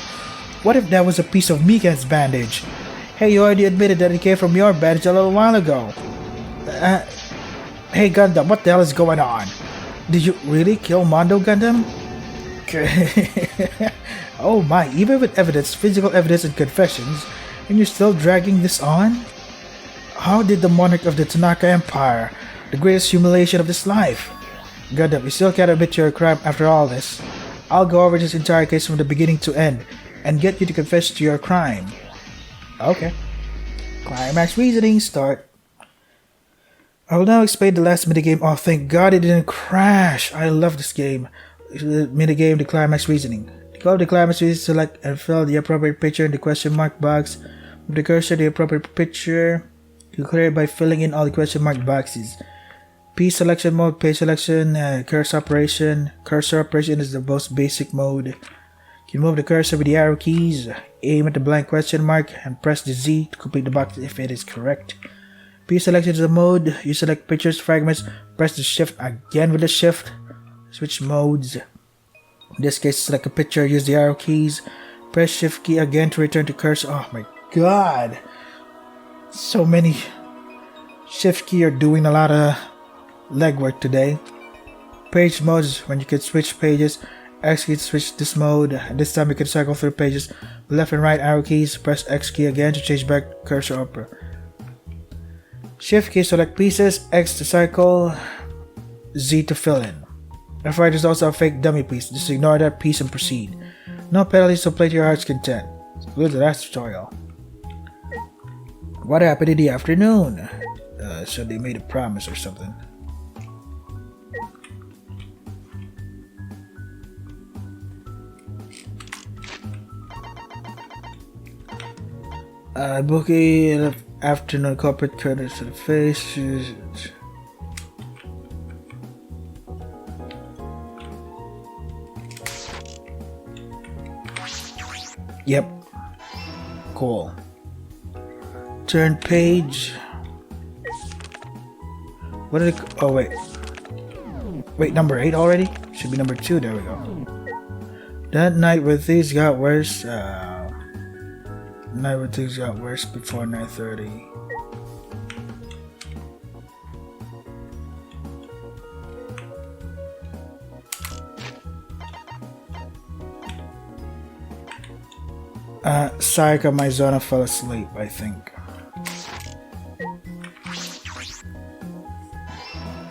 Speaker 1: what if that was a piece of Mika's bandage? Hey, you already admitted that it came from your bandage a little while ago. Hey Gundam, what the hell is going on? Did you really kill Mondo, Gundam? Oh my, even with evidence, physical evidence and confessions, and you're still dragging this on? How did the monarch of the Tanaka Empire, the greatest humiliation of this life? Gundam, you still can't admit your crime after all this. I'll go over this entire case from the beginning to end, and get you to confess to your crime. Okay. Climax reasoning, start. I will now explain the last minigame. Oh, thank God it didn't crash. I love this game. The minigame, the climax reasoning. To go to the climax reasoning, select and fill the appropriate picture in the question mark box. Move the cursor to the appropriate picture. You clear it by filling in all the question mark boxes. P selection mode, page selection, cursor operation. Cursor operation is the most basic mode. You move the cursor with the arrow keys, aim at the blank question mark, and press the Z to complete the box if it is correct. P selection is the mode. You select pictures, fragments, press the shift again with the shift. Switch modes. In this case, select a picture, use the arrow keys, press shift key again to return to cursor. Oh my god! So many. Shift key are doing a lot of legwork today. Page modes when you can switch pages. X key to switch this mode. This time you can cycle through pages. Left and right arrow keys. Press X key again to change back cursor upper. Shift key select pieces. X to cycle. Z to fill in. Left right is also a fake dummy piece. Just ignore that piece and proceed. No penalties, so play to your heart's content. Good to that tutorial. What happened in the afternoon? So they made a promise or something. Bookie afternoon corporate credit to the face. Yep. Cool. Turn page. What did it? Oh wait. Wait, number 8 already? Should be number 2. There we go. That night where things got worse. Night where things got worse before 9:30. Sayaka Maizona fell asleep, I think.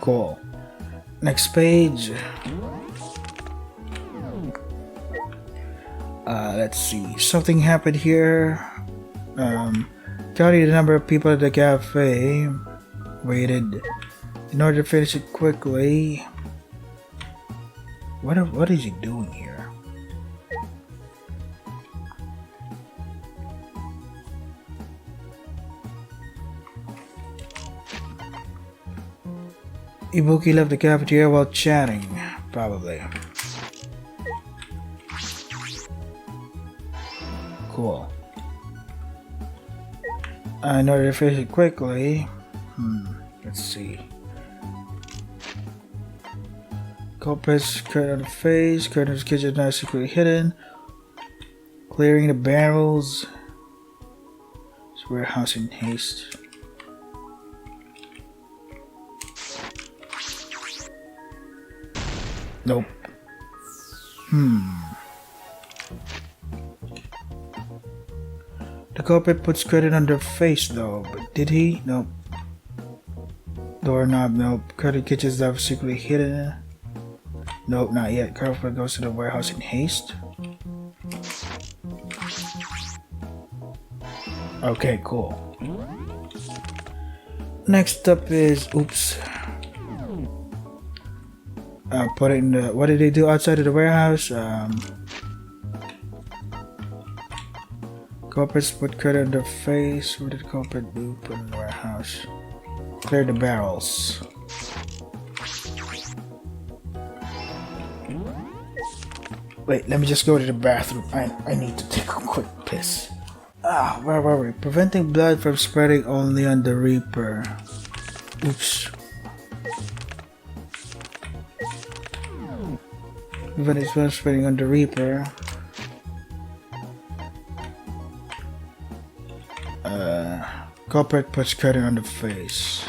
Speaker 1: Cool. Next page. Let's see. Something happened here. Counting the number of people at the cafe. Waited. In order to finish it quickly. What is he doing here? Ibuki left the cafeteria while chatting, probably. Cool. In order to finish it quickly, let's see. Culprits, curtain on the face, curtain of the kitchen now secretly hidden. Clearing the barrels. It's warehouse in haste. Nope. The culprit puts credit on their face though, but did he? Nope. Doorknob, nope. Credit kitchen stuff secretly hidden. Nope, not yet. Culprit goes to the warehouse in haste. Okay, cool. Next up is oops. Put it in the. What did they do outside of the warehouse? Culprits put credit on their face. What did culprit do? Put in the warehouse. Clear the barrels. Wait, let me just go to the bathroom. I need to take a quick piss. Where were we? Preventing blood from spreading only on the Reaper. Oops. Preventing blood spreading on the Reaper. Culprit puts credit on the face.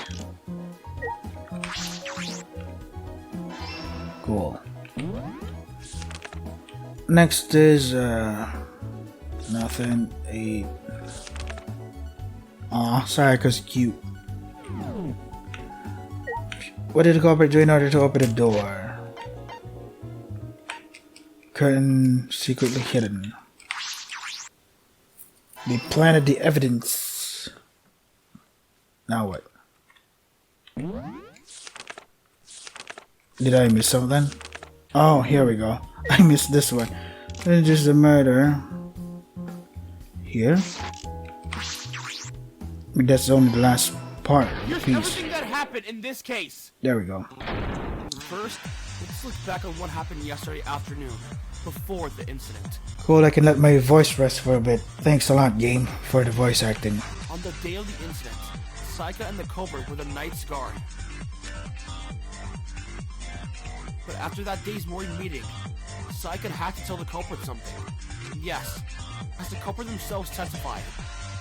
Speaker 1: Cool. Next is nothing. Sorry, cause cute. What did the culprit do in order to open the door? Curtain secretly hidden. They planted the evidence. Now what? Did I miss something? Oh, here we go. I missed this one. It's just a murder. Here? I mean, that's only the last part of the
Speaker 2: Here's
Speaker 1: piece.
Speaker 2: everything that happened in this case.
Speaker 1: There we go.
Speaker 2: First, let's look back on what happened yesterday afternoon, before the incident.
Speaker 1: Cool, I can let my voice rest for a bit. Thanks a lot, game, for the voice acting.
Speaker 2: On the day of the incident, Saika and the culprit were the Knight's Guard. But after that day's morning meeting, Saika had to tell the culprit something. Yes, as the culprit themselves testified,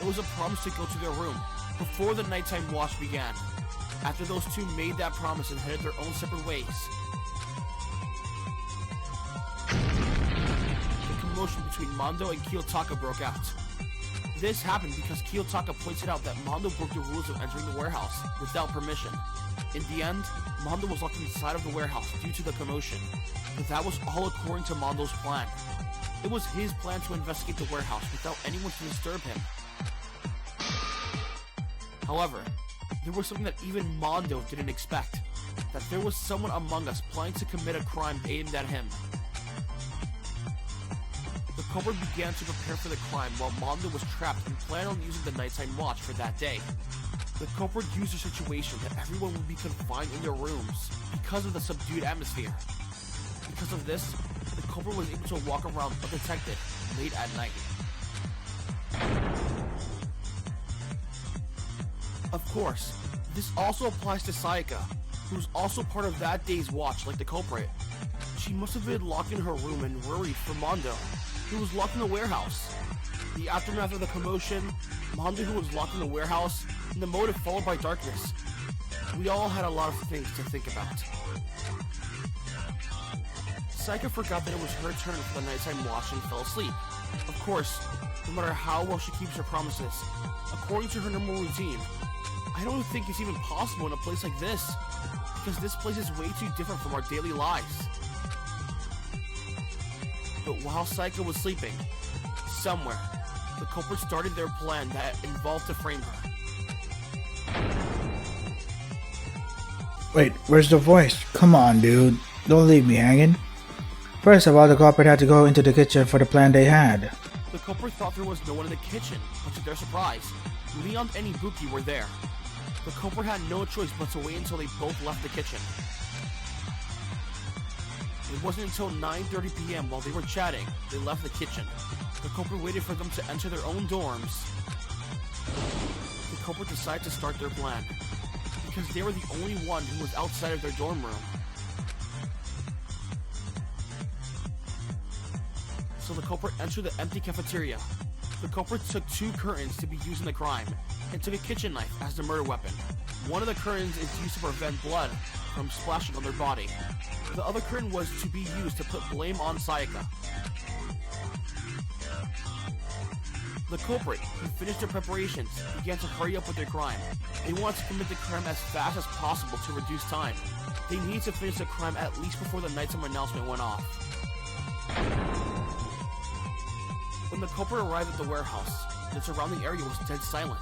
Speaker 2: it was a promise to go to their room before the nighttime watch began. After those two made that promise and headed their own separate ways, the commotion between Mondo and Kiyotaka broke out. This happened because Kiyotaka pointed out that Mondo broke the rules of entering the warehouse without permission. In the end, Mondo was locked inside of the warehouse due to the commotion, but that was all according to Mondo's plan. It was his plan to investigate the warehouse without anyone to disturb him. However, there was something that even Mondo didn't expect, that there was someone among us planning to commit a crime aimed at him. The culprit began to prepare for the crime while Mondo was trapped and planned on using the nighttime watch for that day. The culprit used the situation that everyone would be confined in their rooms because of the subdued atmosphere. Because of this, the culprit was able to walk around undetected late at night. Of course, this also applies to Saika, who's also part of that day's watch like the culprit. She must have been locked in her room and worried for Mondo, who was locked in the warehouse. The aftermath of the commotion, Mondo who was locked in the warehouse, and the motive followed by darkness. We all had a lot of things to think about. Saika forgot that it was her turn for the nighttime watch and fell asleep. Of course, no matter how well she keeps her promises, according to her normal routine, I don't think it's even possible in a place like this, because this place is way too different from our daily lives. But while Saika was sleeping, somewhere, the culprits started their plan that involved to frame her.
Speaker 1: Wait, where's the voice? Come on, dude. Don't leave me hanging. First of all, the culprit had to go into the kitchen for the plan they had.
Speaker 2: The culprit thought there was no one in the kitchen, but to their surprise, Leon and Ibuki were there. The culprit had no choice but to wait until they both left the kitchen. It wasn't until 9:30 p.m. while they were chatting, they left the kitchen. The culprit waited for them to enter their own dorms. The culprit decided to start their plan, because they were the only one who was outside of their dorm room. so the culprit entered the empty cafeteria. The culprit took 2 curtains to be used in the crime, and took a kitchen knife as the murder weapon. One of the curtains is used to prevent blood from splashing on their body. The other curtain was to be used to put blame on Sayaka. The culprit, who finished their preparations, began to hurry up with their crime. They wanted to commit the crime as fast as possible to reduce time. They needed to finish the crime at least before the nighttime announcement went off. When the culprit arrived at the warehouse, the surrounding area was dead silent.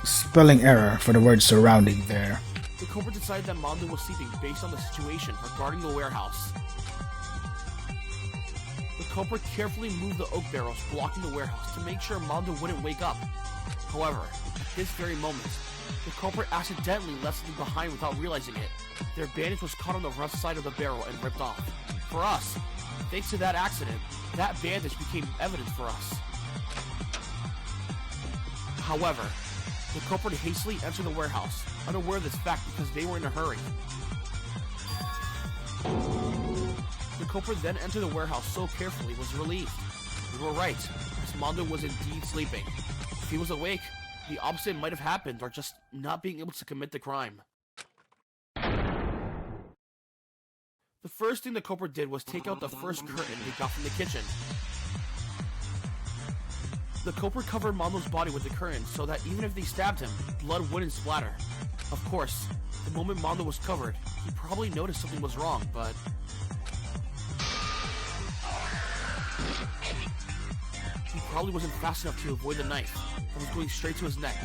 Speaker 1: Spelling error for the word surrounding there.
Speaker 2: The culprit decided that Mondo was sleeping based on the situation regarding the warehouse. The culprit carefully moved the oak barrels blocking the warehouse to make sure Mondo wouldn't wake up. However, at this very moment, the culprit accidentally left something behind without realizing it. Their bandage was caught on the rough side of the barrel and ripped off. For us, thanks to that accident, that bandage became evidence for us. However, the culprit hastily entered the warehouse, unaware of this fact because they were in a hurry. The culprit then entered the warehouse so carefully was relieved. We were right, as Mondo was indeed sleeping. If he was awake, the opposite might have happened, or just not being able to commit the crime. The first thing the culprit did was take out the first curtain they got from the kitchen. The culprit covered Mondo's body with the curtain so that even if they stabbed him, blood wouldn't splatter. Of course, the moment Mondo was covered, he probably noticed something was wrong, but... he probably wasn't fast enough to avoid the knife that was going straight to his neck.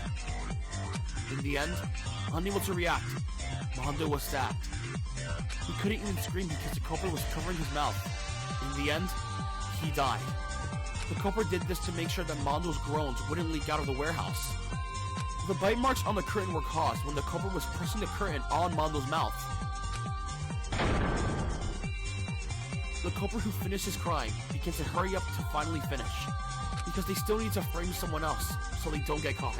Speaker 2: In the end, unable to react, Mondo was stabbed. He couldn't even scream because the culprit was covering his mouth. In the end, he died. The culprit did this to make sure that Mondo's groans wouldn't leak out of the warehouse. The bite marks on the curtain were caused when the culprit was pressing the curtain on Mondo's mouth. The culprit who finished his crime begins to hurry up to finally finish, because they still need to frame someone else so they don't get caught.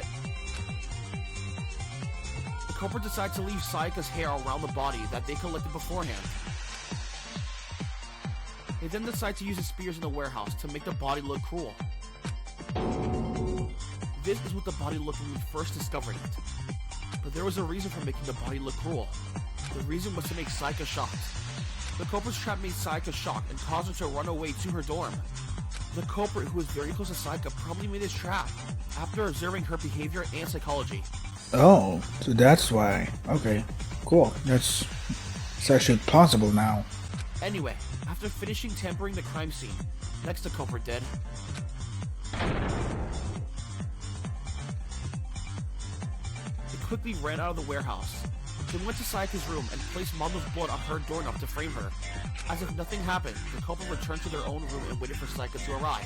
Speaker 2: The culprit decides to leave Sayaka's hair around the body that they collected beforehand. They then decide to use the spears in the warehouse to make the body look cruel. This is what the body looked when we first discovered it. But there was a reason for making the body look cruel. The reason was to make Sayaka shocked. The culprit's trap made Sayaka shocked and caused her to run away to her dorm. The culprit, who was very close to Sayaka, probably made his trap after observing her behavior and psychology.
Speaker 1: Oh, so that's why. Okay, cool. It's actually possible now.
Speaker 2: Anyway, after finishing tampering the crime scene, next the culprit did. They quickly ran out of the warehouse. They went to Sayaka's room and placed Mondo's blood on her doorknob to frame her. As if nothing happened, the culprit returned to their own room and waited for Sayaka to arrive.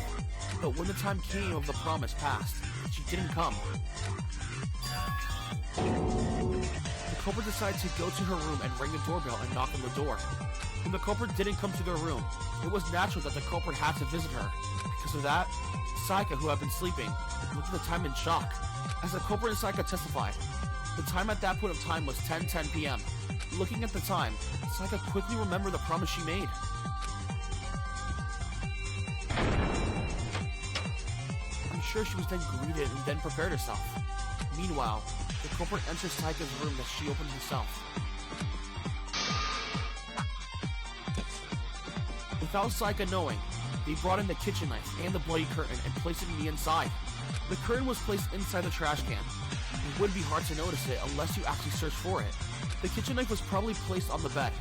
Speaker 2: But when the time came of the promise passed, she didn't come. The culprit decided to go to her room and ring the doorbell and knock on the door. When the culprit didn't come to their room, it was natural that the culprit had to visit her. Because of that, Sayaka, who had been sleeping, looked at the time in shock. As the culprit and Sayaka testified, the time at that point of time was 10:10 p.m. Looking at the time, Sayaka quickly remembered the promise she made. I'm sure she was then greeted and then prepared herself. Meanwhile, the culprit enters Sayaka's room that she opened herself. Without Sayaka knowing, they brought in the kitchen knife and the bloody curtain and placed it in the inside. The curtain was placed inside the trash can. It would be hard to notice it unless you actually search for it. The kitchen knife was probably placed on the bed.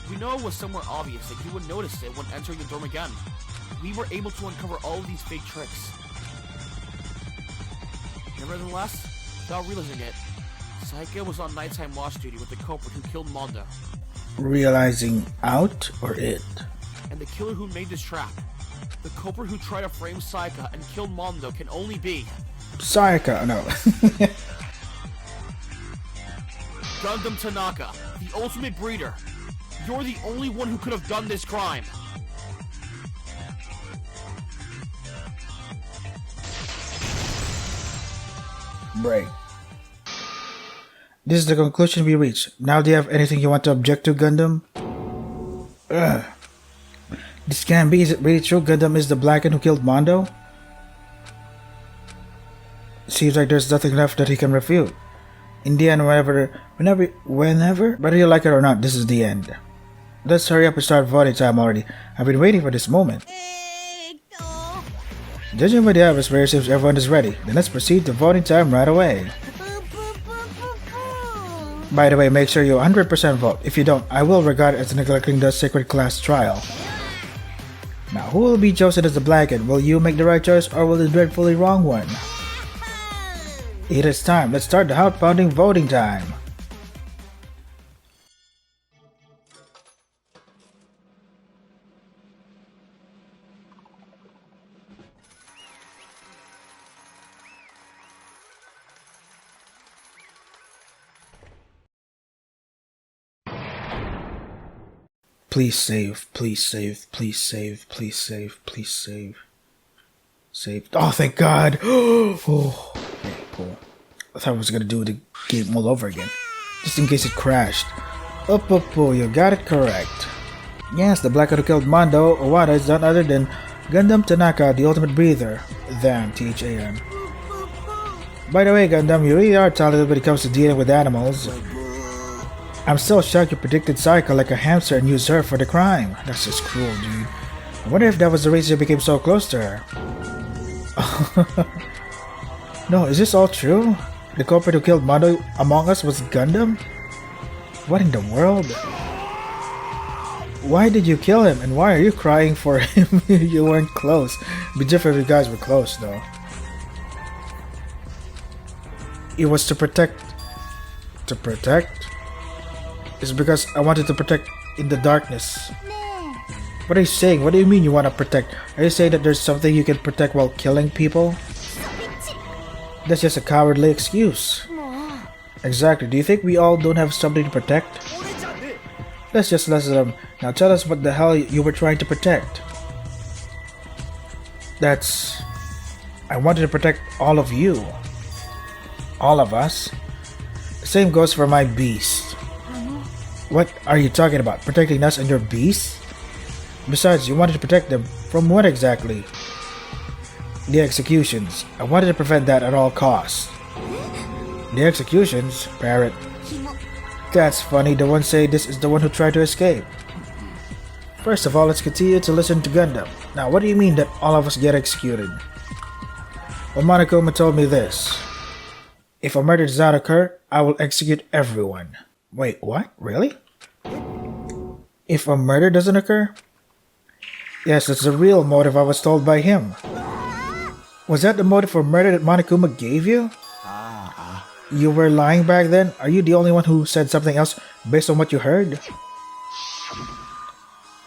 Speaker 2: We know it was somewhere obvious that you would notice it when entering the dorm again. We were able to uncover all of these fake tricks. Nevertheless, without realizing it, Sayaka was on nighttime watch duty with the culprit who killed Mondo.
Speaker 1: Realizing out or it?
Speaker 2: And the killer who made this trap. The culprit who tried to frame Sayaka and killed Mondo can only be...
Speaker 1: Sayaka, no.
Speaker 2: Gundam Tanaka, the ultimate breeder. You're the only one who could have done this crime.
Speaker 1: Break. This is the conclusion we reached. Now do you have anything you want to object to, Gundam? Ugh. This can't be. Is it really true Gundam is the Blacken who killed Mondo? Seems like there's nothing left that he can refute. In the end, whenever, whether you like it or not, this is the end. Let's hurry up and start voting time already. I've been waiting for this moment. Judging by the atmosphere, it seems everyone is ready. Then let's proceed to voting time right away. By the way, make sure you 100% vote. If you don't, I will regard it as neglecting the sacred class trial. Now, who will be chosen as the Blacken? Will you make the right choice or will the dreadfully wrong one? It is time. Let's start the heart-pounding voting time. Please save, please save, please save, please save, please save. Saved. Oh, thank God! Oh, okay, cool. I thought I was gonna do the game all over again. Just in case it crashed. You got it correct. Yes, the Black who killed Mondo Owada is none other than Gundam Tanaka, the ultimate breather. Than CH1. By the way, Gundam, you really are talented when it comes to dealing with animals. I'm still shocked you predicted Saika like a hamster and used her for the crime. That's just cruel, dude. I wonder if that was the reason you became so close to her. No, is this all true? The culprit who killed Mondo among us was Gundam? What in the world? Why did you kill him and why are you crying for him? You weren't close. It'd be different if you guys were close though. It was to protect. To protect? It's because I wanted to protect in the darkness. What are you saying? What do you mean you want to protect? Are you saying that there's something you can protect while killing people? That's just a cowardly excuse. Exactly. Do you think we all don't have something to protect? Let's just listen to them. Now tell us what the hell you were trying to protect. I wanted to protect all of you. All of us? The same goes for my beast. What are you talking about? Protecting us and your beasts? Besides, you wanted to protect them from what exactly? The executions. I wanted to prevent that at all costs. The executions? Parrot. That's funny. The one say this is the one who tried to escape. First of all, let's continue to listen to Gundam. Now, what do you mean that all of us get executed? Well, Monokuma told me this. If a murder does not occur, I will execute everyone. Wait, what? Really? If a murder doesn't occur? Yes, that's the real motive I was told by him. Was that the motive for murder that Monokuma gave you? You were lying back then? Are you the only one who said something else based on what you heard?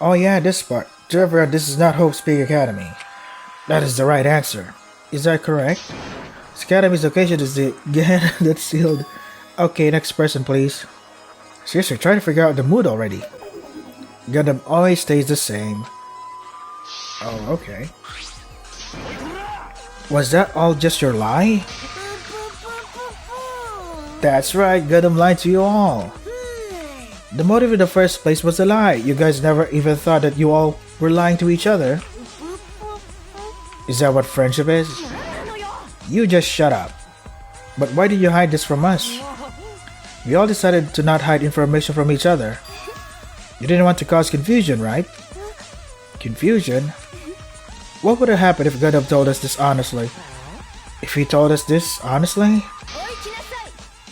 Speaker 1: Oh yeah, this part. To everyone, this is not Hope's Peak Academy. That is the right answer. Is that correct? This academy's location is the Gehenna that's sealed. Okay, next person please. Seriously, try to figure out the mood already. Gundam always stays the same. Oh, okay. Was that all just your lie? That's right, Gundam lied to you all. The motive in the first place was a lie. You guys never even thought that you all were lying to each other. Is that what friendship is? You just shut up. But why did you hide this from us? We all decided to not hide information from each other. You didn't want to cause confusion, right? Confusion? What would have happened if Gundam told us this honestly? If he told us this honestly?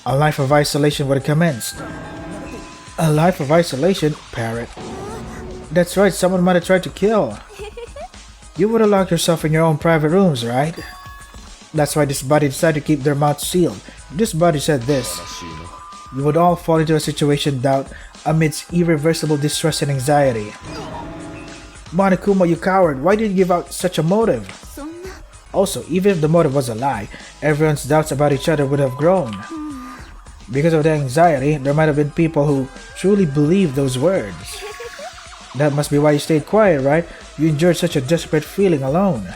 Speaker 1: A life of isolation would have commenced. A life of isolation? Parrot. That's right, someone might have tried to kill. You would have locked yourself in your own private rooms, right? That's why this body decided to keep their mouths sealed. This body said this. You would all fall into a situation doubt amidst irreversible distress and anxiety. Monokuma, you coward, why did you give out such a motive? Also, even if the motive was a lie, everyone's doubts about each other would have grown. Because of the anxiety, there might have been people who truly believed those words. That must be why you stayed quiet, right? You endured such a desperate feeling alone.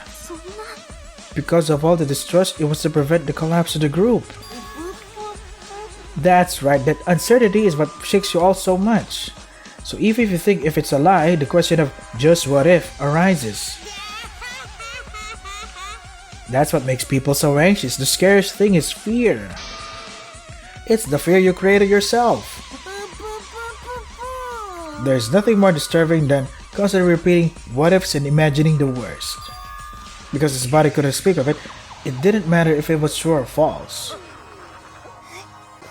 Speaker 1: Because of all the distrust, it was to prevent the collapse of the group. That's right, that uncertainty is what shakes you all so much. So even if you think if it's a lie, the question of just what if arises. That's what makes people so anxious. The scariest thing is fear. It's the fear you created yourself. There's nothing more disturbing than constantly repeating what ifs and imagining the worst. Because his body couldn't speak of it, it didn't matter if it was true or false.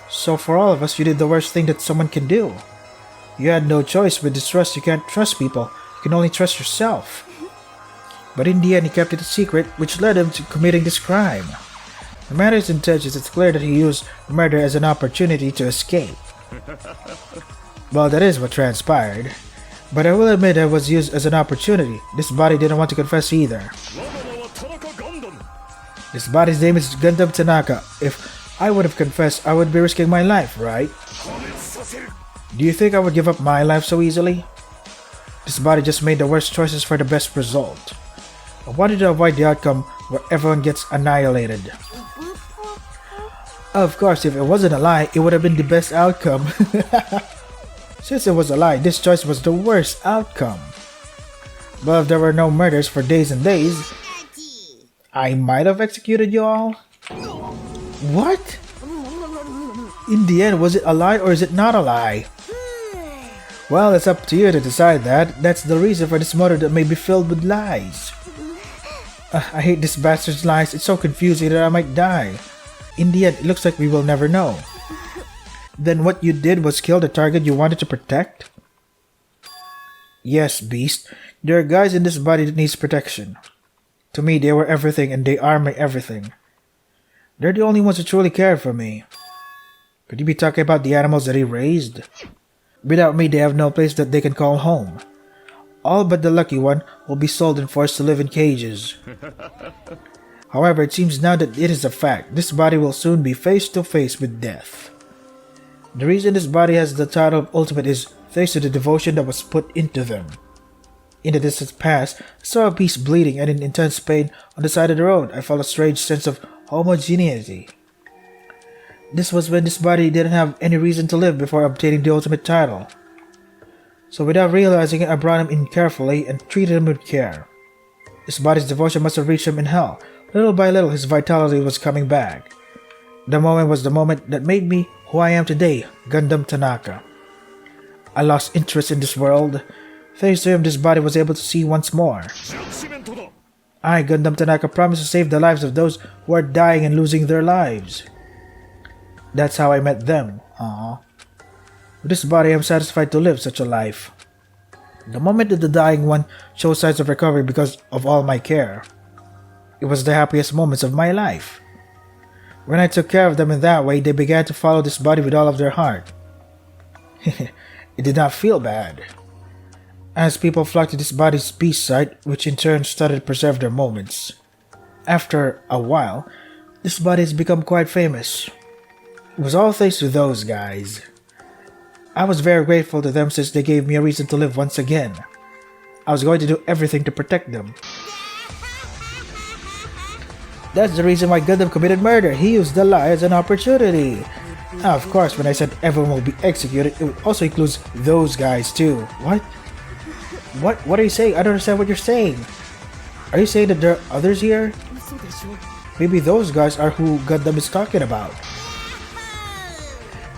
Speaker 1: So for all of us, you did the worst thing that someone can do. You had no choice. With distrust, you can't trust people. You can only trust yourself. But in the end, he kept it a secret, which led him to committing this crime. No matter his intentions, it's clear that he used murder as an opportunity to escape. Well, that is what transpired. But I will admit it was used as an opportunity. This body didn't want to confess either. This body's name is Gundam Tanaka. If I would have confessed, I would be risking my life, right? Do you think I would give up my life so easily? This body just made the worst choices for the best result. I wanted to avoid the outcome where everyone gets annihilated. Of course, if it wasn't a lie, it would have been the best outcome. Since it was a lie, this choice was the worst outcome. But if there were no murders for days and days, I might have executed you all. What? In the end, was it a lie or is it not a lie? Well, it's up to you to decide that. That's the reason for this motor that may be filled with lies. I hate this bastard's lies. It's so confusing that I might die. In the end, it looks like we will never know. Then what you did was kill the target you wanted to protect? Yes, Beast. There are guys in this body that needs protection. To me, they were everything and they are my everything. They're the only ones who truly care for me. Could you be talking about the animals that he raised? Without me, they have no place that they can call home. All but the lucky one will be sold and forced to live in cages. However, it seems now that it is a fact. This body will soon be face to face with death. The reason this body has the title of Ultimate is thanks to the devotion that was put into them. In the distant past, I saw a beast bleeding and in intense pain on the side of the road. I felt a strange sense of homogeneity. This was when this body didn't have any reason to live before obtaining the ultimate title. So without realizing it, I brought him in carefully and treated him with care. This body's devotion must have reached him in hell. Little by little, his vitality was coming back. The moment was the moment that made me who I am today, Gundam Tanaka. I lost interest in this world. Thanks to him, this body was able to see once more. I, Gundam Tanaka, promise to save the lives of those who are dying and losing their lives. That's how I met them. Aww. With this body, I am satisfied to live such a life. The moment that the dying one showed signs of recovery because of all my care, it was the happiest moments of my life. When I took care of them in that way, they began to follow this body with all of their heart. It did not feel bad. As people flocked to this body's beast site, which in turn started to preserve their moments. After a while, this body has become quite famous. It was all thanks to those guys. I was very grateful to them since they gave me a reason to live once again. I was going to do everything to protect them. That's the reason why Gundam committed murder. He used the lie as an opportunity. Now, of course, when I said everyone will be executed, it also includes those guys too. What? What are you saying? I don't understand what you're saying. Are you saying that there are others here? Maybe those guys are who Gundam is talking about.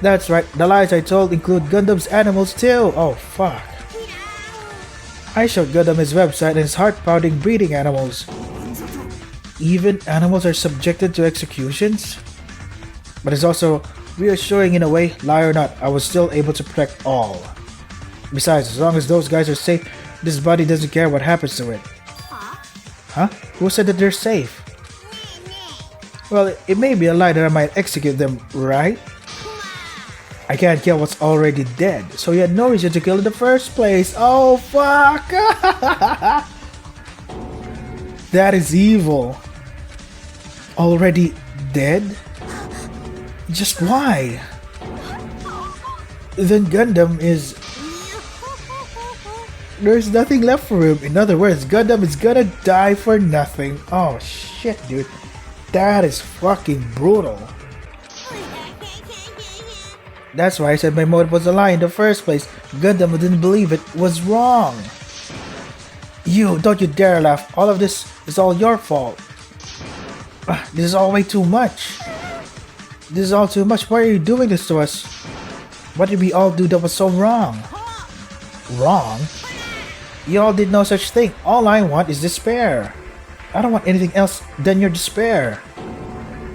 Speaker 1: That's right, the lies I told include Gundam's animals too. Oh fuck. I showed Gundam his website and his heart-pounding breeding animals. Even animals are subjected to executions? But it's also reassuring in a way, lie or not, I was still able to protect all. Besides, as long as those guys are safe, this body doesn't care what happens to it. Huh? Who said that they're safe? Well, it may be a lie that I might execute them, right? I can't kill what's already dead, so you had no reason to kill in the first place. Oh fuck! That is evil. Already dead? Just why? Then Gundam is... There's nothing left for him. In other words, Gundam is gonna die for nothing. Oh shit, dude. That is fucking brutal. That's why I said my motive was a lie in the first place. Gundam didn't believe it was wrong. Don't you dare laugh. All of this is all your fault. This is all way too much. This is all too much. Why are you doing this to us? What did we all do that was so wrong? Wrong? You all did no such thing. All I want is despair. I don't want anything else than your despair.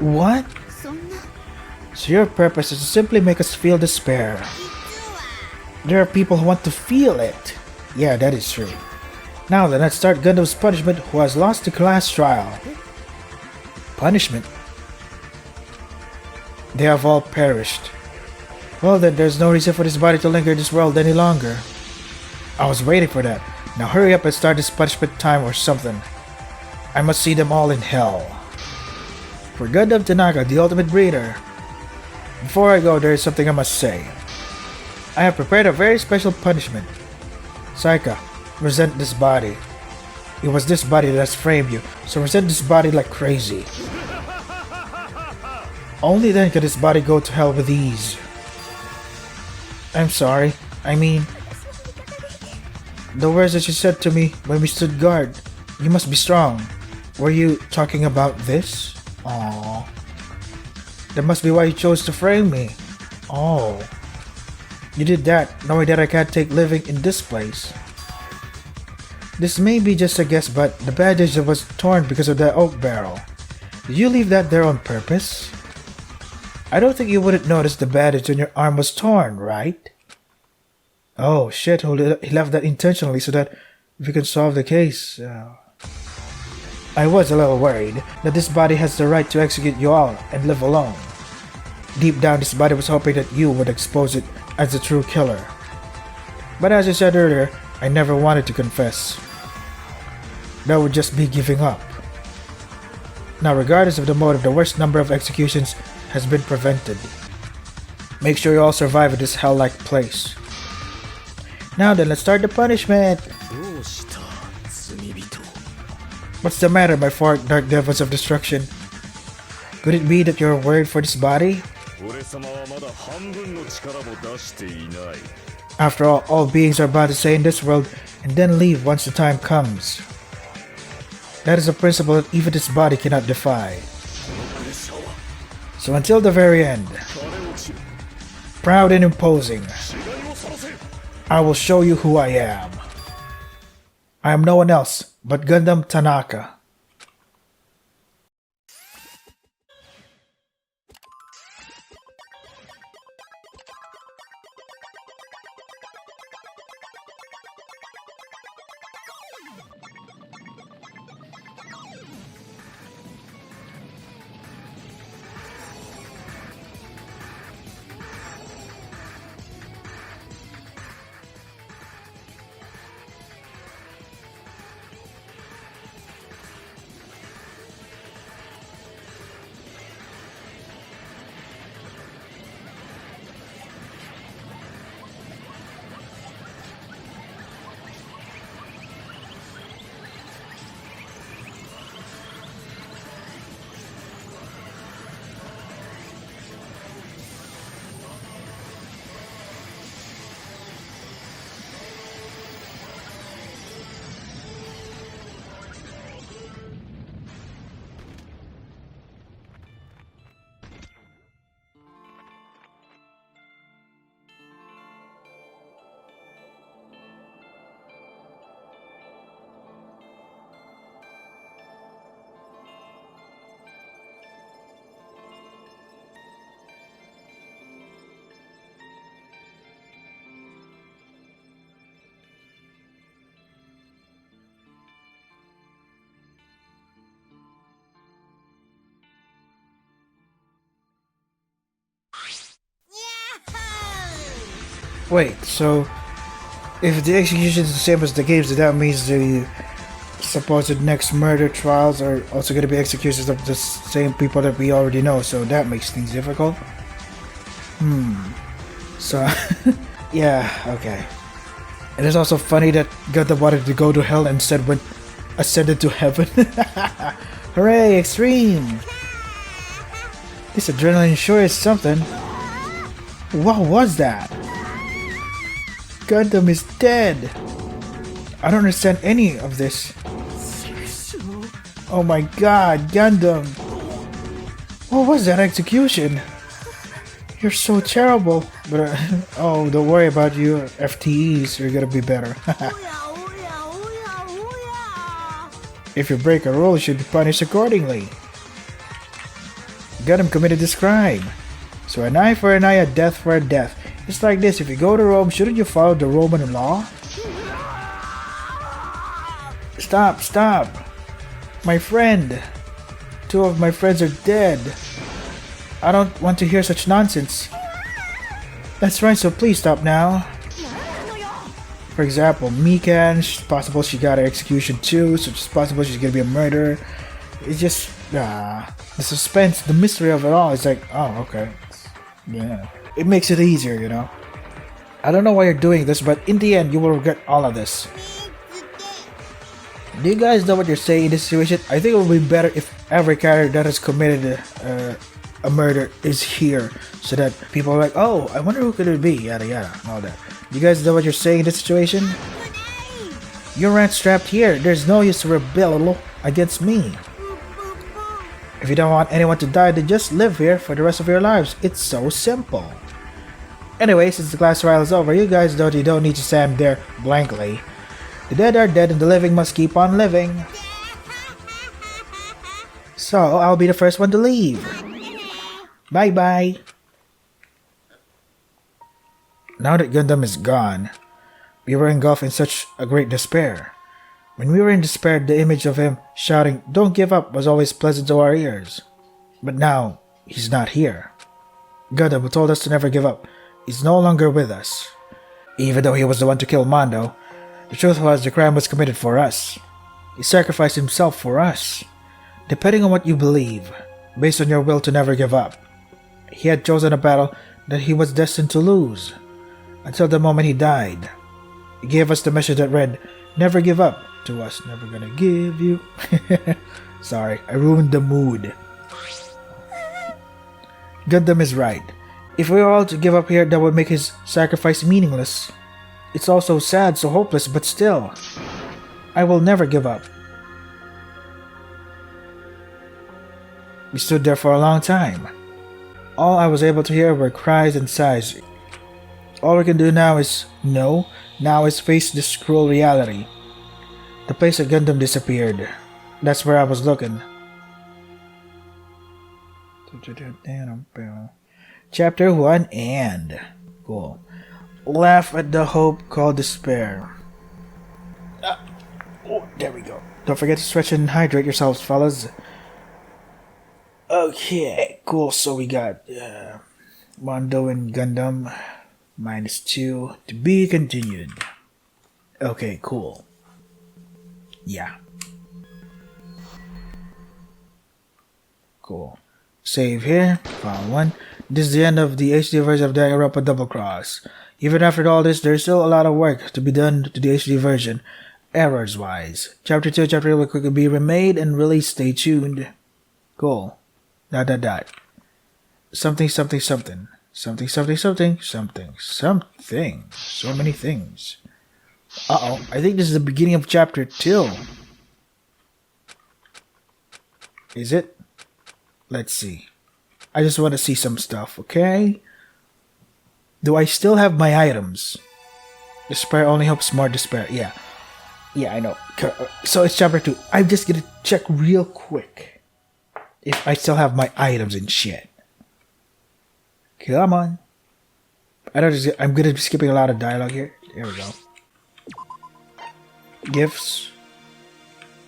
Speaker 1: What? So your purpose is to simply make us feel despair. There are people who want to feel it. Yeah, that is true. Now then, let's start Gundam's punishment, who has lost the class trial. Punishment? They have all perished. Well then, there's no reason for this body to linger in this world any longer. I was waiting for that. Now hurry up and start this punishment time or something. I must see them all in hell. For Gundam Tanaka, the ultimate breeder. Before I go, there is something I must say. I have prepared a very special punishment. Saika, resent this body. It was this body that has framed you, so resent this body like crazy. Only then can this body go to hell with ease. I'm sorry. I mean, the words that you said to me when we stood guard. You must be strong. Were you talking about this? Aww. That must be why you chose to frame me. Oh. You did that, knowing that I can't take living in this place. This may be just a guess, but the bandage that was torn because of that oak barrel. Did you leave that there on purpose? I don't think you wouldn't notice the bandage on your arm was torn, right? Oh shit, he left that intentionally so that we can solve the case. I was a little worried that this body has the right to execute you all and live alone. Deep down, this body was hoping that you would expose it as the true killer. But as I said earlier, I never wanted to confess. That would just be giving up. Now, regardless of the motive, the worst number of executions has been prevented. Make sure you all survive in this hell-like place. Now then, let's start the punishment! What's the matter, my four dark devils of destruction? Could it be that you're worried for this body? After all beings are bound to stay in this world and then leave once the time comes. That is a principle that even this body cannot defy. So until the very end, proud and imposing, I will show you who I am. I am no one else but Gundam Tanaka. Wait, so if the execution is the same as the games, that means the supposed next murder trials are also going to be executions of the same people that we already know, so that makes things difficult. So, yeah, okay. It is also funny that Gundam wanted to go to hell and instead went ascended to heaven. Hooray, extreme! This adrenaline sure is something. What was that? Gundam is dead. I don't understand any of this. Oh my god, Gundam. What was that execution? You're so terrible. But oh, don't worry about you FTEs. You're gonna be better. If you break a rule, you should be punished accordingly. Gundam committed this crime. So an eye for an eye, a death for a death. It's like this, if you go to Rome, shouldn't you follow the Roman law? Stop, stop! My friend! 2 of my friends are dead. I don't want to hear such nonsense. That's right, so please stop now. For example, Mikan, it's possible she got an execution too, so it's possible she's gonna be a murderer. It's just, the suspense, the mystery of it all is like, oh, okay. Yeah. It makes it easier, you know? I don't know why you're doing this, but in the end, you will regret all of this. Do you guys know what you're saying in this situation? I think it would be better if every character that has committed a murder is here, so that people are like, oh, I wonder who could it be, yada yada, and all that. You guys know what you're saying in this situation? You're rat strapped here. There's no use to rebel against me. If you don't want anyone to die, then just live here for the rest of your lives. It's so simple. Anyway, since the class trial is over, you guys know you don't need to stand there blankly. The dead are dead and the living must keep on living. So, I'll be the first one to leave. Bye-bye. Now that Gundam is gone, we were engulfed in such a great despair. When we were in despair, the image of him shouting, "Don't give up," was always pleasant to our ears. But now, he's not here. Gundam, who told us to never give up, is no longer with us. Even though he was the one to kill Mondo, the truth was the crime was committed for us. He sacrificed himself for us. Depending on what you believe, based on your will to never give up, he had chosen a battle that he was destined to lose. Until the moment he died. He gave us the message that read, "Never give up," to us. Never gonna give you. Sorry, I ruined the mood. Gundam is right. If we were all to give up here, that would make his sacrifice meaningless. It's all so sad, so hopeless, but still, I will never give up. We stood there for a long time. All I was able to hear were cries and sighs. All we can do now is face this cruel reality. The place that Gundam disappeared. That's where I was looking. Chapter 1 and cool. Laugh at the hope called despair. Oh, there we go. Don't forget to stretch and hydrate yourselves, fellas. Okay, cool. So we got Mondo and Gundam -2 to be continued. Okay, cool. Yeah. Cool. Save here. File 1. This is the end of the HD version of Danganronpa Double Cross. Even after all this, there's still a lot of work to be done to the HD version, errors-wise. Chapter 2 and Chapter 3 will quickly be remade and released. Stay tuned. Cool. ... Something, something, something. Something, something, something. Something, something. So many things. Uh-oh. I think this is the beginning of Chapter 2. Is it? Let's see. I just want to see some stuff, okay? Do I still have my items? Despair only hopes more despair. Yeah. Yeah, I know. So it's Chapter 2. I'm just gonna check real quick if I still have my items and shit. Come on. I'm gonna be skipping a lot of dialogue here. There we go. Gifts.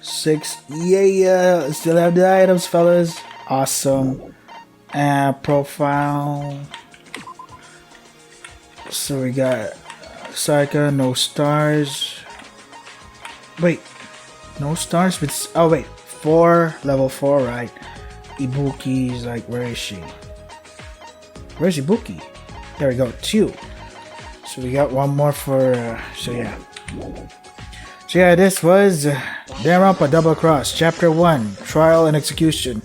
Speaker 1: 6. Yeah. Still have the items, fellas. Awesome. Profile. So we got Saika, no stars. Wait. No stars? Oh wait. 4. Level 4, right. Ibuki's like, where is she? Where's Ibuki? There we go. 2. So we got one more for, so yeah. So yeah, this was Danganronpa Double Cross, Chapter 1, Trial and Execution.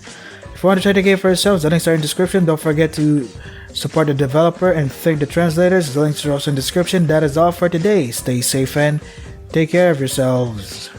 Speaker 1: If you want to try the game for yourselves, the links are in the description. Don't forget to Support the developer and thank the translators. The links are also in the description. That is all for today. Stay safe and take care of yourselves.